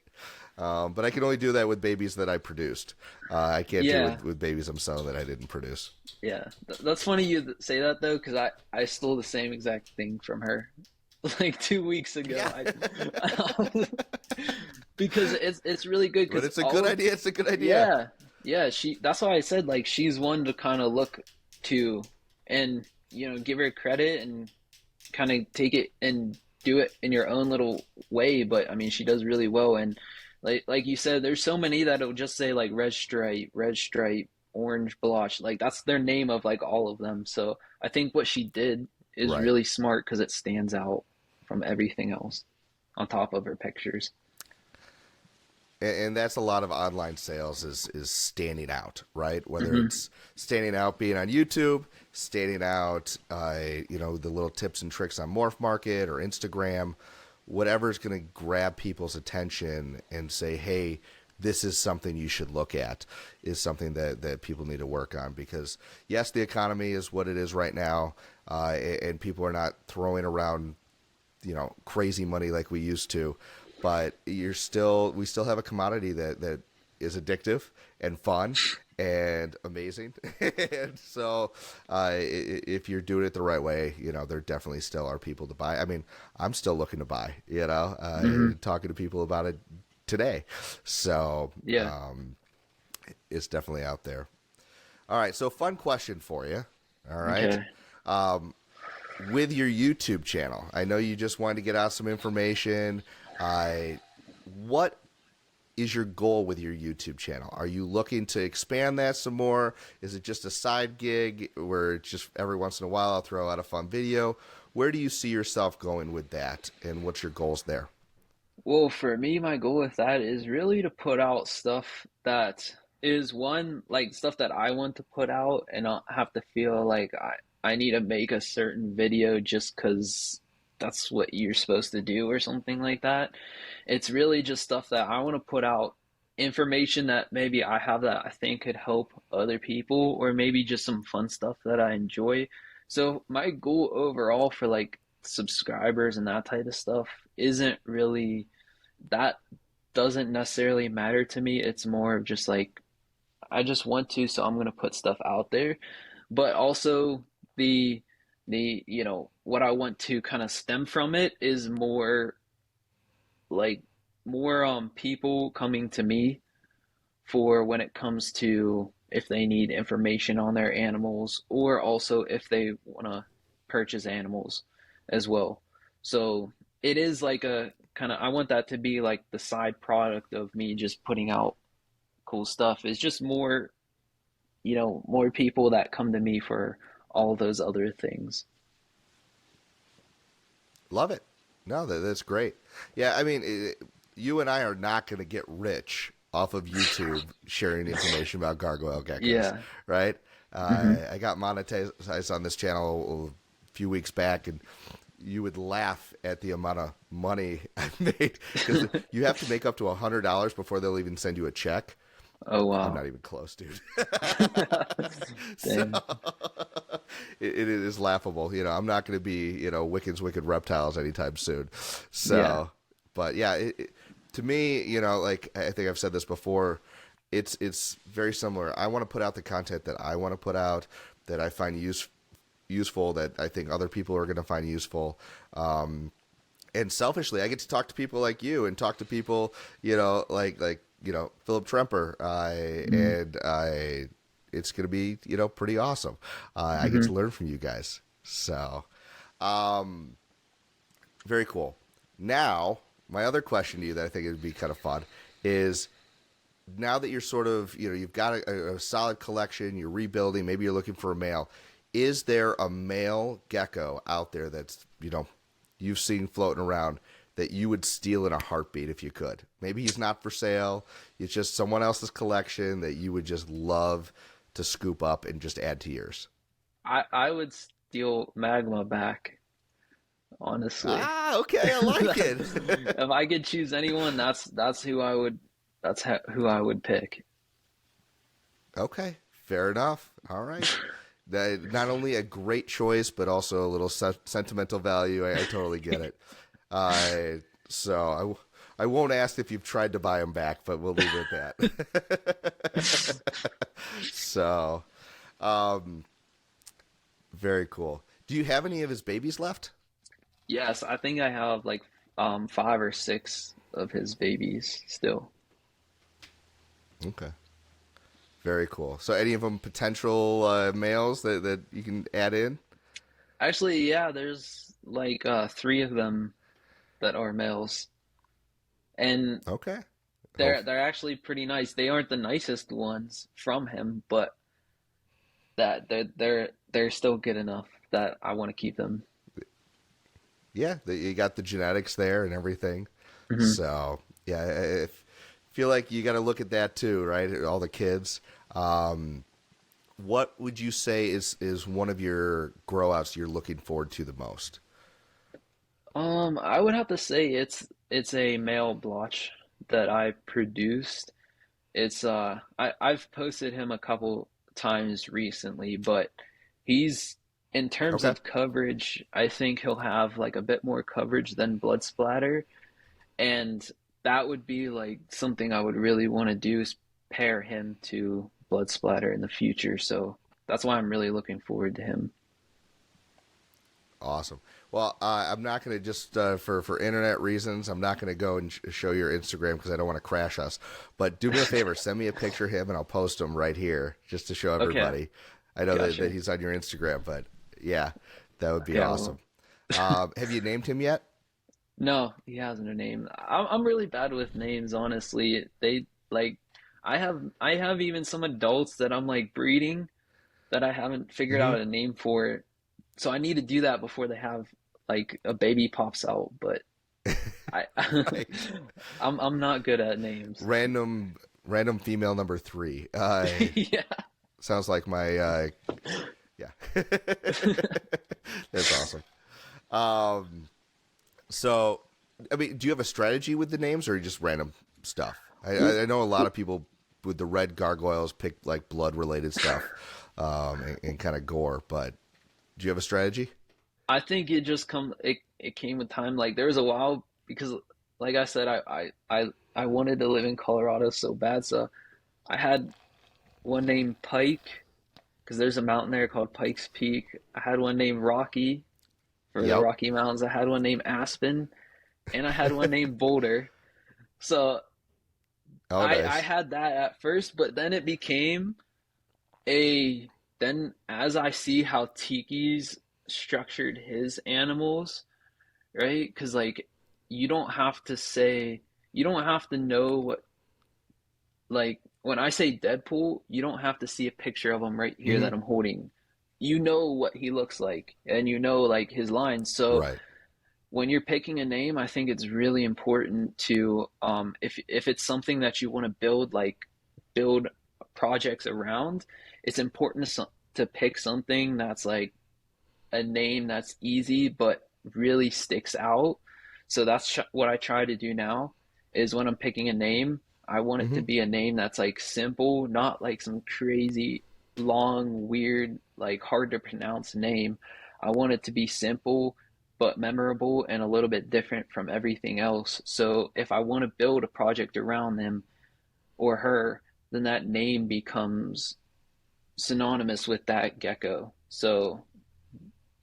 But I can only do that with babies that I produced. I can't do it Yeah. with babies I'm selling that I didn't produce. Yeah. That's funny you say that though, because I stole the same exact thing from her like 2 weeks ago. Yeah, I because it's really good but because it's a good all of idea. It's a good idea. yeah, yeah, that's why I said like she's one to kind of look to and give her credit and kind of take it and do it in your own little way. But I mean, she does really well. And like you said, there's so many that'll just say like red stripe, orange blotch. Like that's their name of like all of them. So I think what she did is Right. really smart because it stands out from everything else on top of her pictures. And that's a lot of online sales is standing out, right? Whether Hmm. it's standing out being on YouTube, standing out, the little tips and tricks on Morph Market or Instagram, whatever's going to grab people's attention and say, hey, this is something you should look at, is something that people need to work on. Because yes, the economy is what it is right now, and people are not throwing around crazy money like we used to, but we still have a commodity that is addictive and fun and amazing. And so if you're doing it the right way, there definitely still are people to buy. I mean, I'm still looking to buy, Hmm. talking to people about it today. So Yeah. it's definitely out there. All right, so fun question for you. All right. Okay. With your YouTube channel, I know you just wanted to get out some information. What is your goal with your YouTube channel? Are you looking to expand that some more? Is it just a side gig where it's just every once in a while I'll throw out a fun video? Where do you see yourself going with that, and what's your goals there? Well, for me, my goal with that is really to put out stuff that is one, like stuff that I want to put out and not have to feel like I need to make a certain video just 'cause that's what you're supposed to do or something like that. It's really just stuff that I want to put out, information that maybe I have that I think could help other people, or maybe just some fun stuff that I enjoy. So my goal overall for like subscribers and that type of stuff isn't really that doesn't necessarily matter to me. It's more of just like I just want to, so I'm gonna put stuff out there. But also the what I want to kind of stem from it is more like more people coming to me for when it comes to if they need information on their animals, or also if they want to purchase animals as well. So it is like a kind of, I want that to be like the side product of me just putting out cool stuff. It's just more, more people that come to me for all those other things. Love it. No, that's great. Yeah, I mean, you and I are not going to get rich off of YouTube sharing information about gargoyle geckos, Yeah. right? Hmm. I got monetized on this channel a few weeks back, and you would laugh at the amount of money I made, because you have to make up to $100 before they'll even send you a check. Oh I'm wow. not even close, dude. So Dang. it is laughable. I'm not going to be, Wiccan's Wicked Reptiles anytime soon. Yeah. So, but yeah, to me, like I think I've said this before, it's very similar. I want to put out the content that I want to put out, that I find useful, that I think other people are going to find useful. And selfishly, I get to talk to people like you, and talk to people, like Philip Tremper, and I it's going to be pretty awesome. I get Hmm. to learn from you guys, so um, very cool. Now, my other question to you that I think would be kind of fun is, now that you're sort of, you've got a solid collection, you're rebuilding, maybe you're looking for a male. Is there a male gecko out there that's, you've seen floating around that you would steal in a heartbeat if you could? Maybe he's not for sale. It's just someone else's collection that you would just love to scoop up and just add to yours? I would steal Magma back, honestly. Ah, okay, I like it. If I could choose anyone, that's who I would who I would pick. Okay, fair enough. All right. Not only a great choice, but also a little sentimental value. I totally get it. So I won't ask if you've tried to buy him back, but we'll leave it at that. So, um, very cool. Do you have any of his babies left? Yes, I think I have like 5 or 6 of his babies still. Okay, very cool. So, any of them potential males that you can add in? Actually, yeah, there's like 3 of them that are males, and Okay. Oh, they're actually pretty nice. They aren't the nicest ones from him, but that they're still good enough that I want to keep them. yeah, you got the genetics there and everything. Hmm. So yeah, I feel like you got to look at that too, right? All the kids. Um, what would you say is one of your grow outs you're looking forward to the most? I would have to say it's a male blotch that I produced. It's I've posted him a couple times recently, but he's in terms Okay. of coverage, I think he'll have like a bit more coverage than Blood Splatter, and that would be like something I would really want to do is pair him to Blood Splatter in the future. So that's why I'm really looking forward to him. Awesome. Well, I'm not going to just for internet reasons. I'm not going to go and show your Instagram because I don't want to crash us. But do me a favor, send me a picture of him, and I'll post him right here just to show Okay, everybody. I know that gotcha. he's on your Instagram, but yeah, that would be Yeah, awesome. well, Have you named him yet? no, he hasn't a name. I'm really bad with names, honestly. They like I have even some adults that I'm like breeding that I haven't figured Hmm. out a name for. So I need to do that before they have like a baby pops out, but I Right. I'm not good at names. Random female number three. Yeah. Sounds like my yeah. That's awesome. Um, so, I mean, do you have a strategy with the names, or just random stuff? I know a lot of people with the red gargoyles pick like blood related stuff, and kind of gore. But do you have a strategy? I think it just it came with time. Like there was a while because like I said, I wanted to live in Colorado so bad, so I had one named Pike because there's a mountain there called Pikes Peak. I had one named Rocky for the Yep. Rocky Mountains. I had one named Aspen, and I had one named Boulder. So Oh, I nice. had that at first, but then it became a then as I see how Tiki's structured his animals, right? Because like you don't have to say you don't have to know what like when I say Deadpool, you don't have to see a picture of him right here Hmm. that I'm holding. You know what he looks like, and you know like his lines. So Right. when you're picking a name, I think it's really important to if it's something that you want to build build projects around, it's important to pick something that's like a name that's easy but really sticks out. So that's what I try to do now is when I'm picking a name, I want it Hmm. to be a name that's like simple, not like some crazy long, weird, like hard to pronounce name. I want it to be simple but memorable and a little bit different from everything else. So if I want to build a project around them or her, then that name becomes synonymous with that gecko. So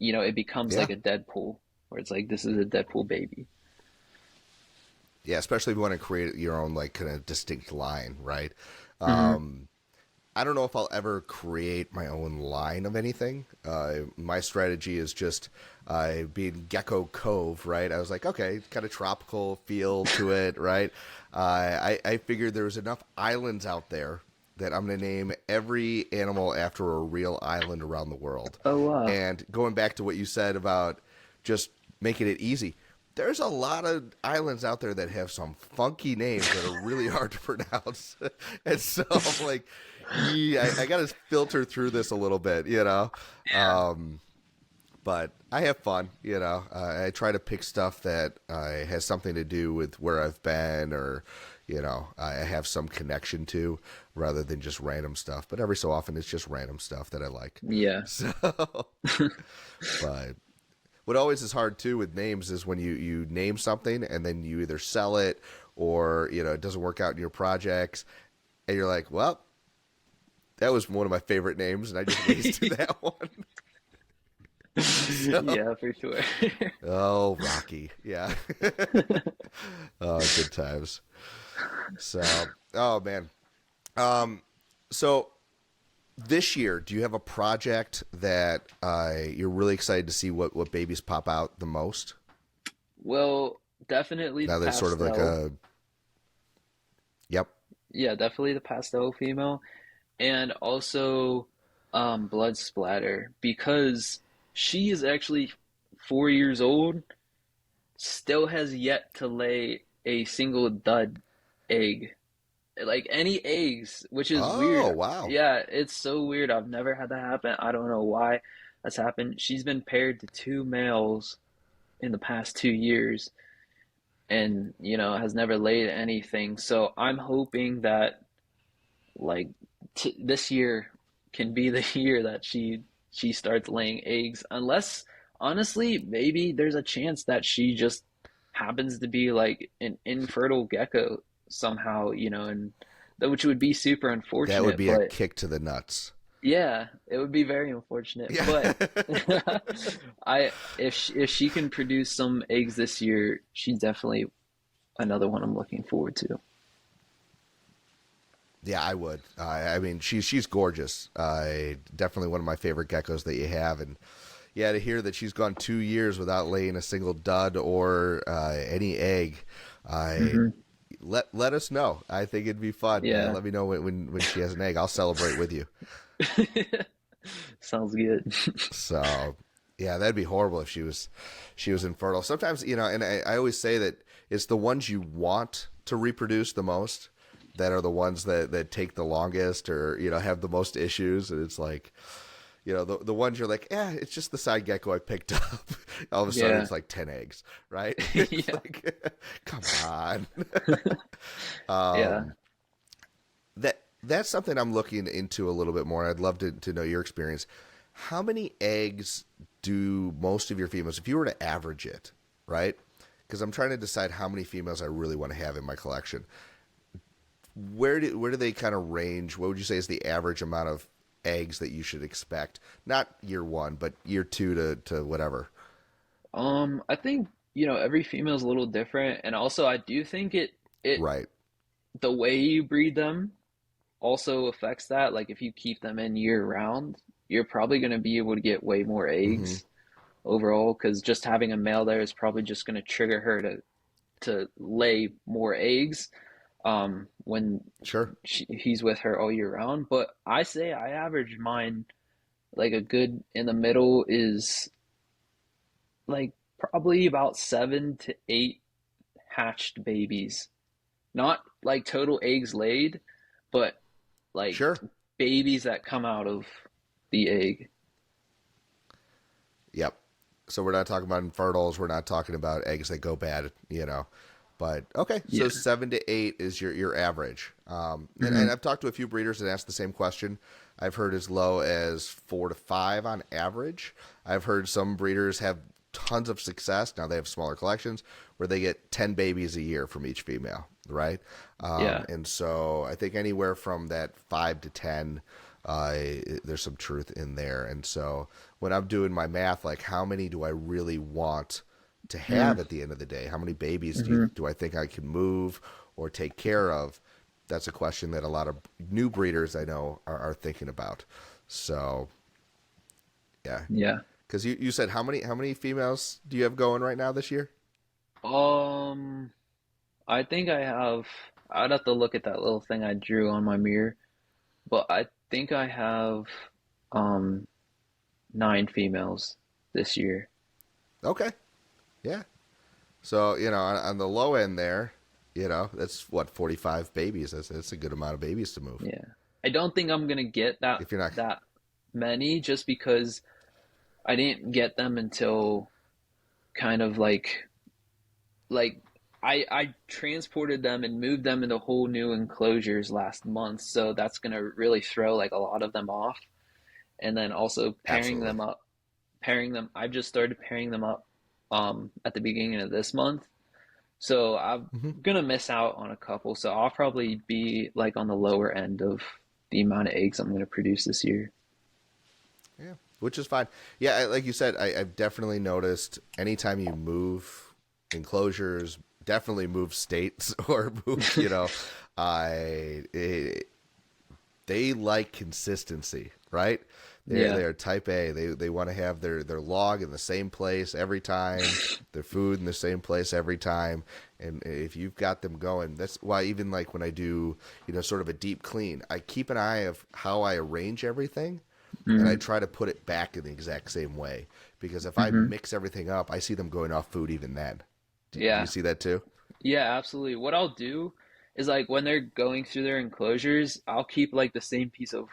it becomes Yeah. like a Deadpool, where it's like this is a Deadpool baby. Yeah. Especially if you want to create your own like kind of distinct line, right? Hmm. Um, I don't know if I'll ever create my own line of anything. My strategy is just being Gecko Cove, right? I was like, okay, kind of tropical feel to it, right? I figured there was enough islands out there that I'm going to name every animal after a real island around the world. Oh wow. And going back to what you said about just making it easy, there's a lot of islands out there that have some funky names that are really hard to pronounce. And so I'm like, yeah, I got to filter through this a little bit, you know? Yeah. Um, but I have fun, you know. I try to pick stuff that has something to do with where I've been or, you know, I have some connection to rather than just random stuff. But every so often it's just random stuff that I like. Yeah. So, but what always is hard too with names is when you name something and then you either sell it or you know it doesn't work out in your projects and you're like, well, that was one of my favorite names and I just wasted that one. So, Yeah, for sure. oh, Rocky, yeah. Oh, good times. So, oh man. Um, so this year, do you have a project that you're really excited to see what babies pop out the most? Well, definitely the Now there's sort of like pastel. a yep. Yeah, definitely the pastel female. And also blood splatter because she is actually 4 years old, still has yet to lay a single dud egg. Like any eggs, which is weird. Oh, wow. Yeah, it's so weird. I've never had that happen. I don't know why that's happened. She's been paired to two males in the past 2 years and, has never laid anything. So I'm hoping that like this year can be the year that she starts laying eggs. Unless honestly, maybe there's a chance that she just happens to be like an infertile gecko somehow, and that which would be super That would unfortunate. be a But kick to the nuts. yeah, it would be very unfortunate. Yeah. But I if she can produce some eggs this year, she's definitely another one I'm looking forward to. Yeah, I would. I mean, she's gorgeous. Definitely one of my favorite geckos that you have, and yeah, to hear that she's gone 2 years without laying a single dud or any egg, I Hmm. let us know. I think it'd be fun. Yeah. Let me know when she has an egg. I'll celebrate with you. Sounds good. So, yeah, that'd be horrible if she was infertile. Sometimes, you know, and I always say that it's the ones you want to reproduce the most that are the ones that take the longest or, you know, have the most issues. And it's like, you know, the ones you're like, yeah, it's just the side gecko I picked up. All of a sudden Yeah. it's like 10 eggs, right? It's Yeah. like, come on. Yeah. um, that's something I'm looking into a little bit more. I'd love to know your experience. How many eggs do most of your females, if you were to average it, right? Because I'm trying to decide how many females I really want to have in my collection. Where do they kind of range? What would you say is the average amount of eggs that you should expect? Not year one, but year two to whatever. I think, every female is a little different, and also I do think it Right. the way you breed them also affects that. Like if you keep them in year round, you're probably going to be able to get way more Mm-hmm. eggs overall because just having a male there is probably just going to trigger her to lay more eggs when Sure. he's with her all year round. But I say I average mine like a good in the middle is like probably about 7 to 8 hatched babies. Not like total eggs laid, but like Sure. babies that come out of the egg. Yep. So we're not talking about infertiles. We're not talking about eggs that go bad, you know. But okay, so Yeah. 7 to 8 is your average. And Hmm. I've talked to a few breeders that asked the same question. I've heard as low as 4 to 5 on average. I've heard some breeders have tons of success. Now they have smaller collections where they get 10 babies a year from each female, right? Yeah. And so I think anywhere from that 5 to 10, there's some truth in there. And so when I'm doing my math, like how many do I really want to have at the end of the day? How many babies Mm-hmm. do I think I can move or take care of? That's a question that a lot of new breeders I know are thinking about. So yeah, Yeah. because you said how many females do you have going right now this year? Um, I think I have. I'd have to look at that little thing I drew on my mirror, but I think I have um 9 females this year. Okay, yeah. So, on the low end there, that's what, 45 babies. That's a good amount of babies to move. Yeah. I don't think I'm gonna get If you're not, that many just because I didn't get them until kind of like I transported them and moved them into whole new enclosures last month, so that's gonna really throw like a lot of them off. And then also absolutely. pairing them. I just started pairing them up at the beginning of this month, so I'm Hmm. gonna miss out on a couple. So I'll probably be like on the lower end of the amount of eggs I'm gonna produce this year. Yeah, which is fine. Yeah, like you said, I've definitely noticed anytime you move enclosures, definitely move states or move, I it, they like consistency, right? They Yeah, are type A. They want to have their log in the same place every time, their food in the same place every time. And if you've got them going, that's why even like when I do, sort of a deep clean, I keep an eye of how I arrange everything, and I hmm try to put it back in the exact same way. Because if I hmm mix everything up, I see them going off food even then. Do you yeah, see that too? yeah, absolutely. What I'll do is like when they're going through their enclosures, I'll keep like the same piece of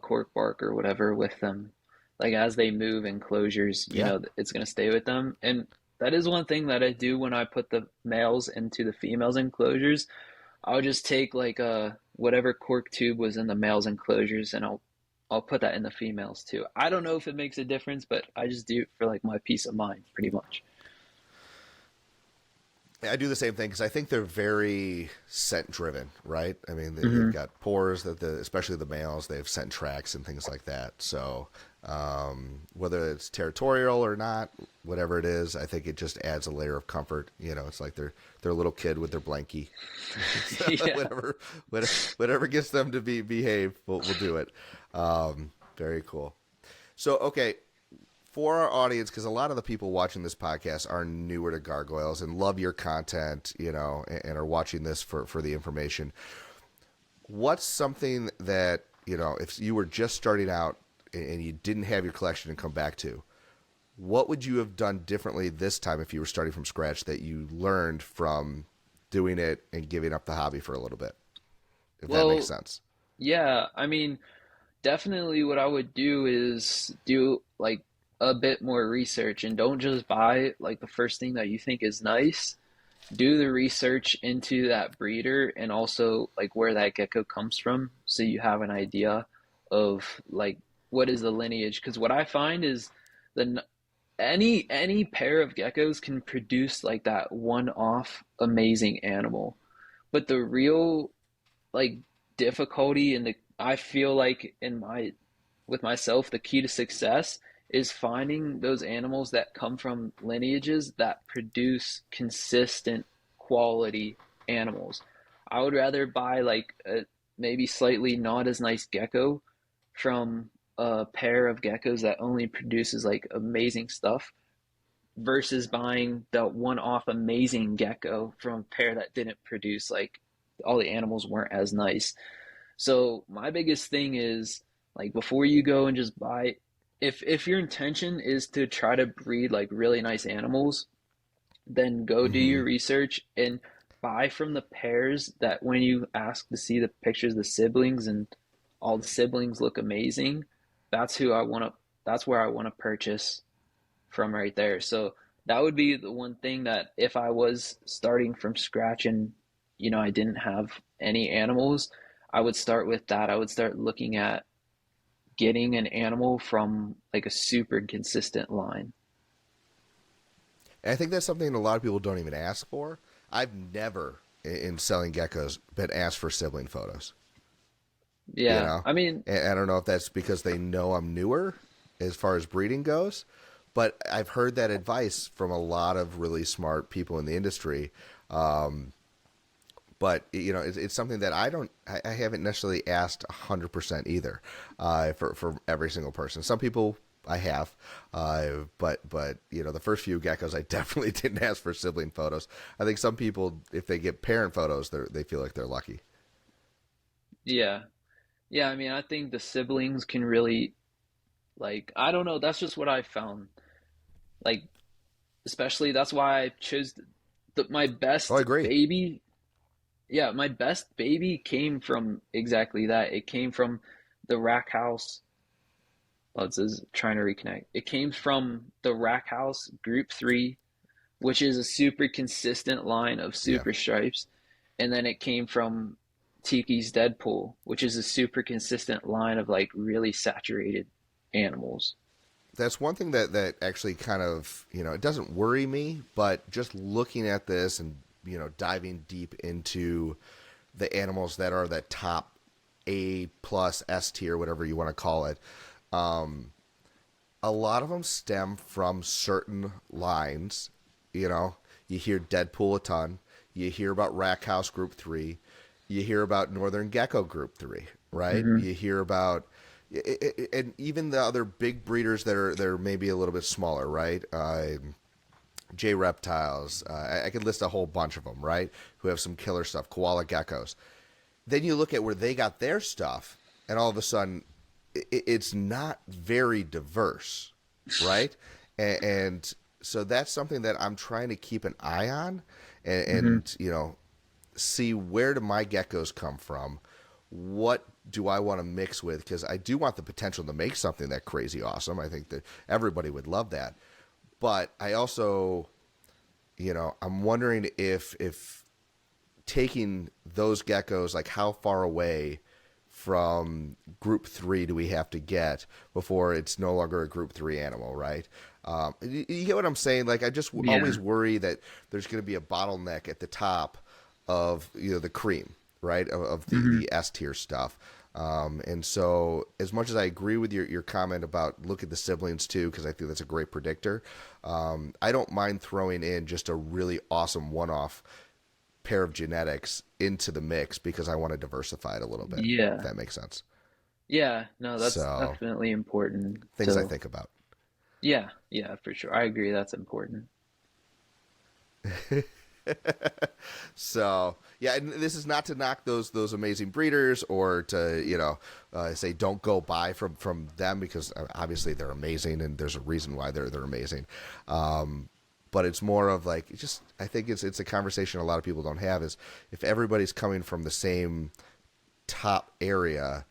cork bark or whatever with them. Like as they move enclosures, Yeah. it's gonna stay with them. And that is one thing that I do when I put the males into the females enclosures. I'll just take like whatever cork tube was in the males enclosures and I'll put that in the females too. I don't know if it makes a difference, but I just do it for like my peace of mind, pretty much. I do the same thing because I think they're very scent driven, right? I mean, they've hmm got pores that especially the males, they have scent tracks and things like that. So whether it's territorial or not, whatever it is, I think it just adds a layer of comfort. It's like they're a little kid with their blankie. So Yeah. whatever gets them to behave, we'll do it. Very cool. So okay, for our audience, because a lot of the people watching this podcast are newer to gargoyles and love your content, and are watching this for the information. What's something that, if you were just starting out and you didn't have your collection to come back to, what would you have done differently this time if you were starting from scratch that you learned from doing it and giving up the hobby for a little bit, if that makes Well, sense? yeah, I mean, definitely what I would do is do like a bit more research and don't just buy like the first thing that you think is nice. Do the research into that breeder and also like where that gecko comes from so you have an idea of like what is the lineage, because what I find is the any pair of geckos can produce like that one-off amazing animal, but the real like difficulty and the I feel like in my with myself the key to success is finding those animals that come from lineages that produce consistent quality animals. I would rather buy like a maybe slightly not as nice gecko from a pair of geckos that only produces like amazing stuff versus buying the one-off amazing gecko from a pair that didn't produce like all the animals weren't as nice. So my biggest thing is like before you go and just buy, if your intention is to try to breed like really nice animals, then go do Mm-hmm. your research and buy from the pairs that when you ask to see the pictures of the siblings and all the siblings look amazing, that's who I want to that's where I want to purchase from right there. So that would be the one thing that if I was starting from scratch and I didn't have any animals, I would start with that. I would start looking at getting an animal from like a super consistent line. And I think that's something a lot of people don't even ask for. I've never, in selling geckos, been asked for sibling photos. You Yeah, know, I mean, and I don't know if that's because they know I'm newer as far as breeding goes, but I've heard that advice from a lot of really smart people in the industry. Um, but it's something that I haven't necessarily asked 100% either, for every single person. Some people I have, but the first few geckos I definitely didn't ask for sibling photos. I think some people, if they get parent photos, they feel like they're lucky. yeah. Yeah, I mean, I think the siblings can really like I don't know, that's just what I found. Like especially that's why I chose my Oh, I best agree. baby. Yeah, my best baby came from exactly that. It came from the rack house. Oh, it says trying to reconnect. It came from the rack house group 3, which is a super consistent line of Yeah. super stripes. And then it came from Tiki's Deadpool, which is a super consistent line of like really saturated animals. That's one thing that actually kind of, it doesn't worry me, but just looking at this and, diving deep into the animals that are that top A plus S tier, whatever you want to call it, um, a lot of them stem from certain lines. You know, you hear Deadpool a ton. You hear about Rack House Group 3. You hear about Northern Gecko Group 3, right? Mm-hmm. You hear about, and even the other big breeders that are maybe a little bit smaller, right? J Reptiles. I could list a whole bunch of them, right? Who have some killer stuff. Koala geckos. Then you look at where they got their stuff, and all of a sudden, it's not very diverse, right? And so that's something that I'm trying to keep an eye on, and, Mm-hmm. and see where do my geckos come from. What do I want to mix with? Because I do want the potential to make something that crazy awesome. I think that everybody would love that. But I also, I'm wondering if taking those geckos, like how far away from group 3 do we have to get before it's no longer a group 3 animal, right? You get what I'm saying? Like I just Yeah. always worry that there's going to be a bottleneck at the top of the cream, right? Of Mm-hmm. the S tier stuff. And so, as much as I agree with your comment about look at the siblings too, because I think that's a great predictor, I don't mind throwing in just a really awesome one off pair of genetics into the mix because I want to diversify it a little bit, if Yeah. that makes sense. Yeah. No, that's So, definitely important things I to, think about. yeah. Yeah, for sure. I agree. That's important. So, yeah, and this is not to knock those amazing breeders or to say don't go buy from them because obviously they're amazing and there's a reason why they're amazing. But it's more of like just I think it's a conversation a lot of people don't have is if everybody's coming from the same top area,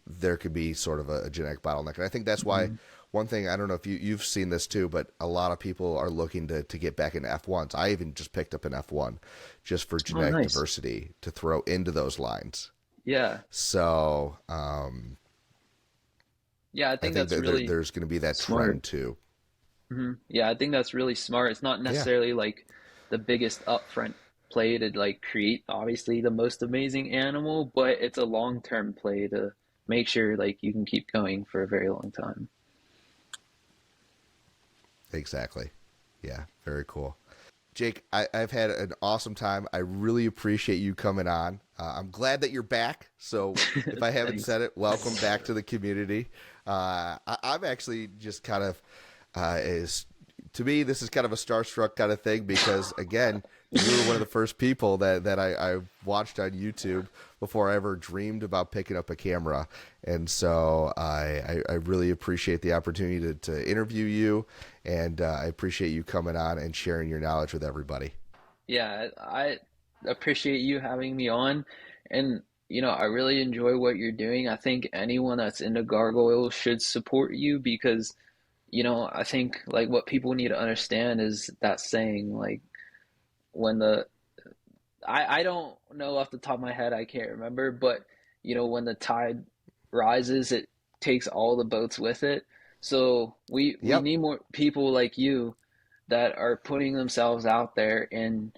there could be sort of a genetic bottleneck. And I think that's why Mm-hmm. one thing, I don't know if you've seen this too, but a lot of people are looking to get back into F1s. I even just picked up an F1 just for Oh, genetic nice. diversity to throw into those lines. Yeah. So Yeah, I I think think that's that really there's going to be that smart. trend too. Yeah, I think that's really smart. It's not Yeah. necessarily like the biggest upfront play to like create obviously the most amazing animal, but it's a long-term play to make sure like you can keep going for a very long time. Exactly. Yeah. Very cool. Jake, I've had an awesome time. I really appreciate you coming on. I'm glad that you're back. So, if I haven't Thanks. said it, welcome back to the community. I'm actually just kind of, is to me, this is kind of a starstruck kind of thing because, again, you were one of the first people that I watched on YouTube before I ever dreamed about picking up a camera. And so I really appreciate the opportunity to interview you. And I appreciate you coming on and sharing your knowledge with everybody. Yeah, I appreciate you having me on and I really enjoy what you're doing. I think anyone that's into gargoyles should support you because I think like what people need to understand is that saying like when the I don't know off the top of my head, I can't remember, but when the tide rises, it takes all the boats with it. So we Yep. need more people like you that are putting themselves out there and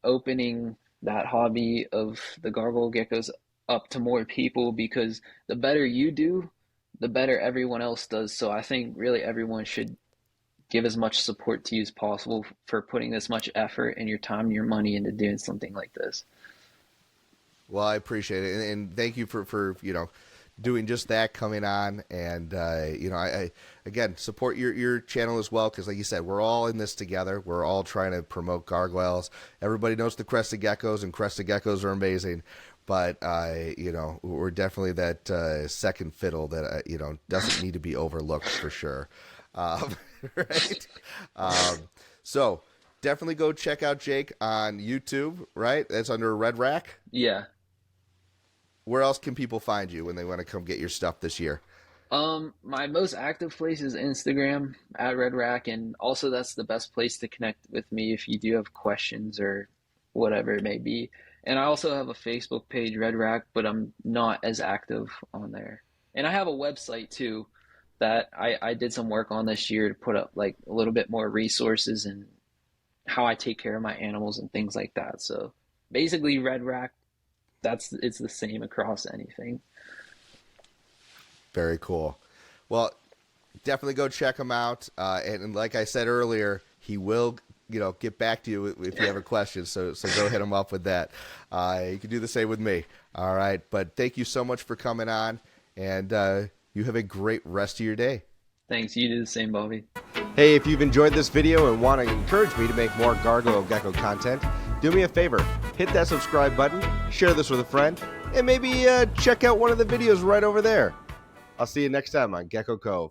opening that hobby of the gargoyle geckos up to more people because the better you do, the better everyone else does. So I think really everyone should give as much support to you as possible for putting this much effort and your time and your money into doing something like this. Well, I appreciate it, and thank you for doing just that, coming on, and I again support your channel as well because, like you said, we're all in this together. We're all trying to promote gargoyles. Everybody knows the crested geckos, and crested geckos are amazing. but you know, we're definitely that second fiddle that you know, doesn't need to be overlooked for sure. Um, right? So definitely go check out Jake on YouTube, right? That's under Red Rhac. Yeah. Where else can people find you when they want to come get your stuff this year? My most active place is Instagram at RedRhac, and also that's the best place to connect with me if you do have questions or whatever it may be. And I also have a Facebook page, RedRhac, but I'm not as active on there. And I have a website too that I did some work on this year to put up like a little bit more resources and how I take care of my animals and things like that. So basically, RedRhac, it's the same across anything. Very cool. Well, definitely go check him out. And like I said earlier, he will, you know, get back to you if you have a question. So go hit him up with that. You can do the same with me. All right. But thank you so much for coming on, and you have a great rest of your day. Thanks. You do the same, Bobby. Hey, if you've enjoyed this video and want to encourage me to make more Gargoyle Gecko content, do me a favor, hit that subscribe button, share this with a friend, and maybe check out one of the videos right over there. I'll see you next time on Gecko Cove.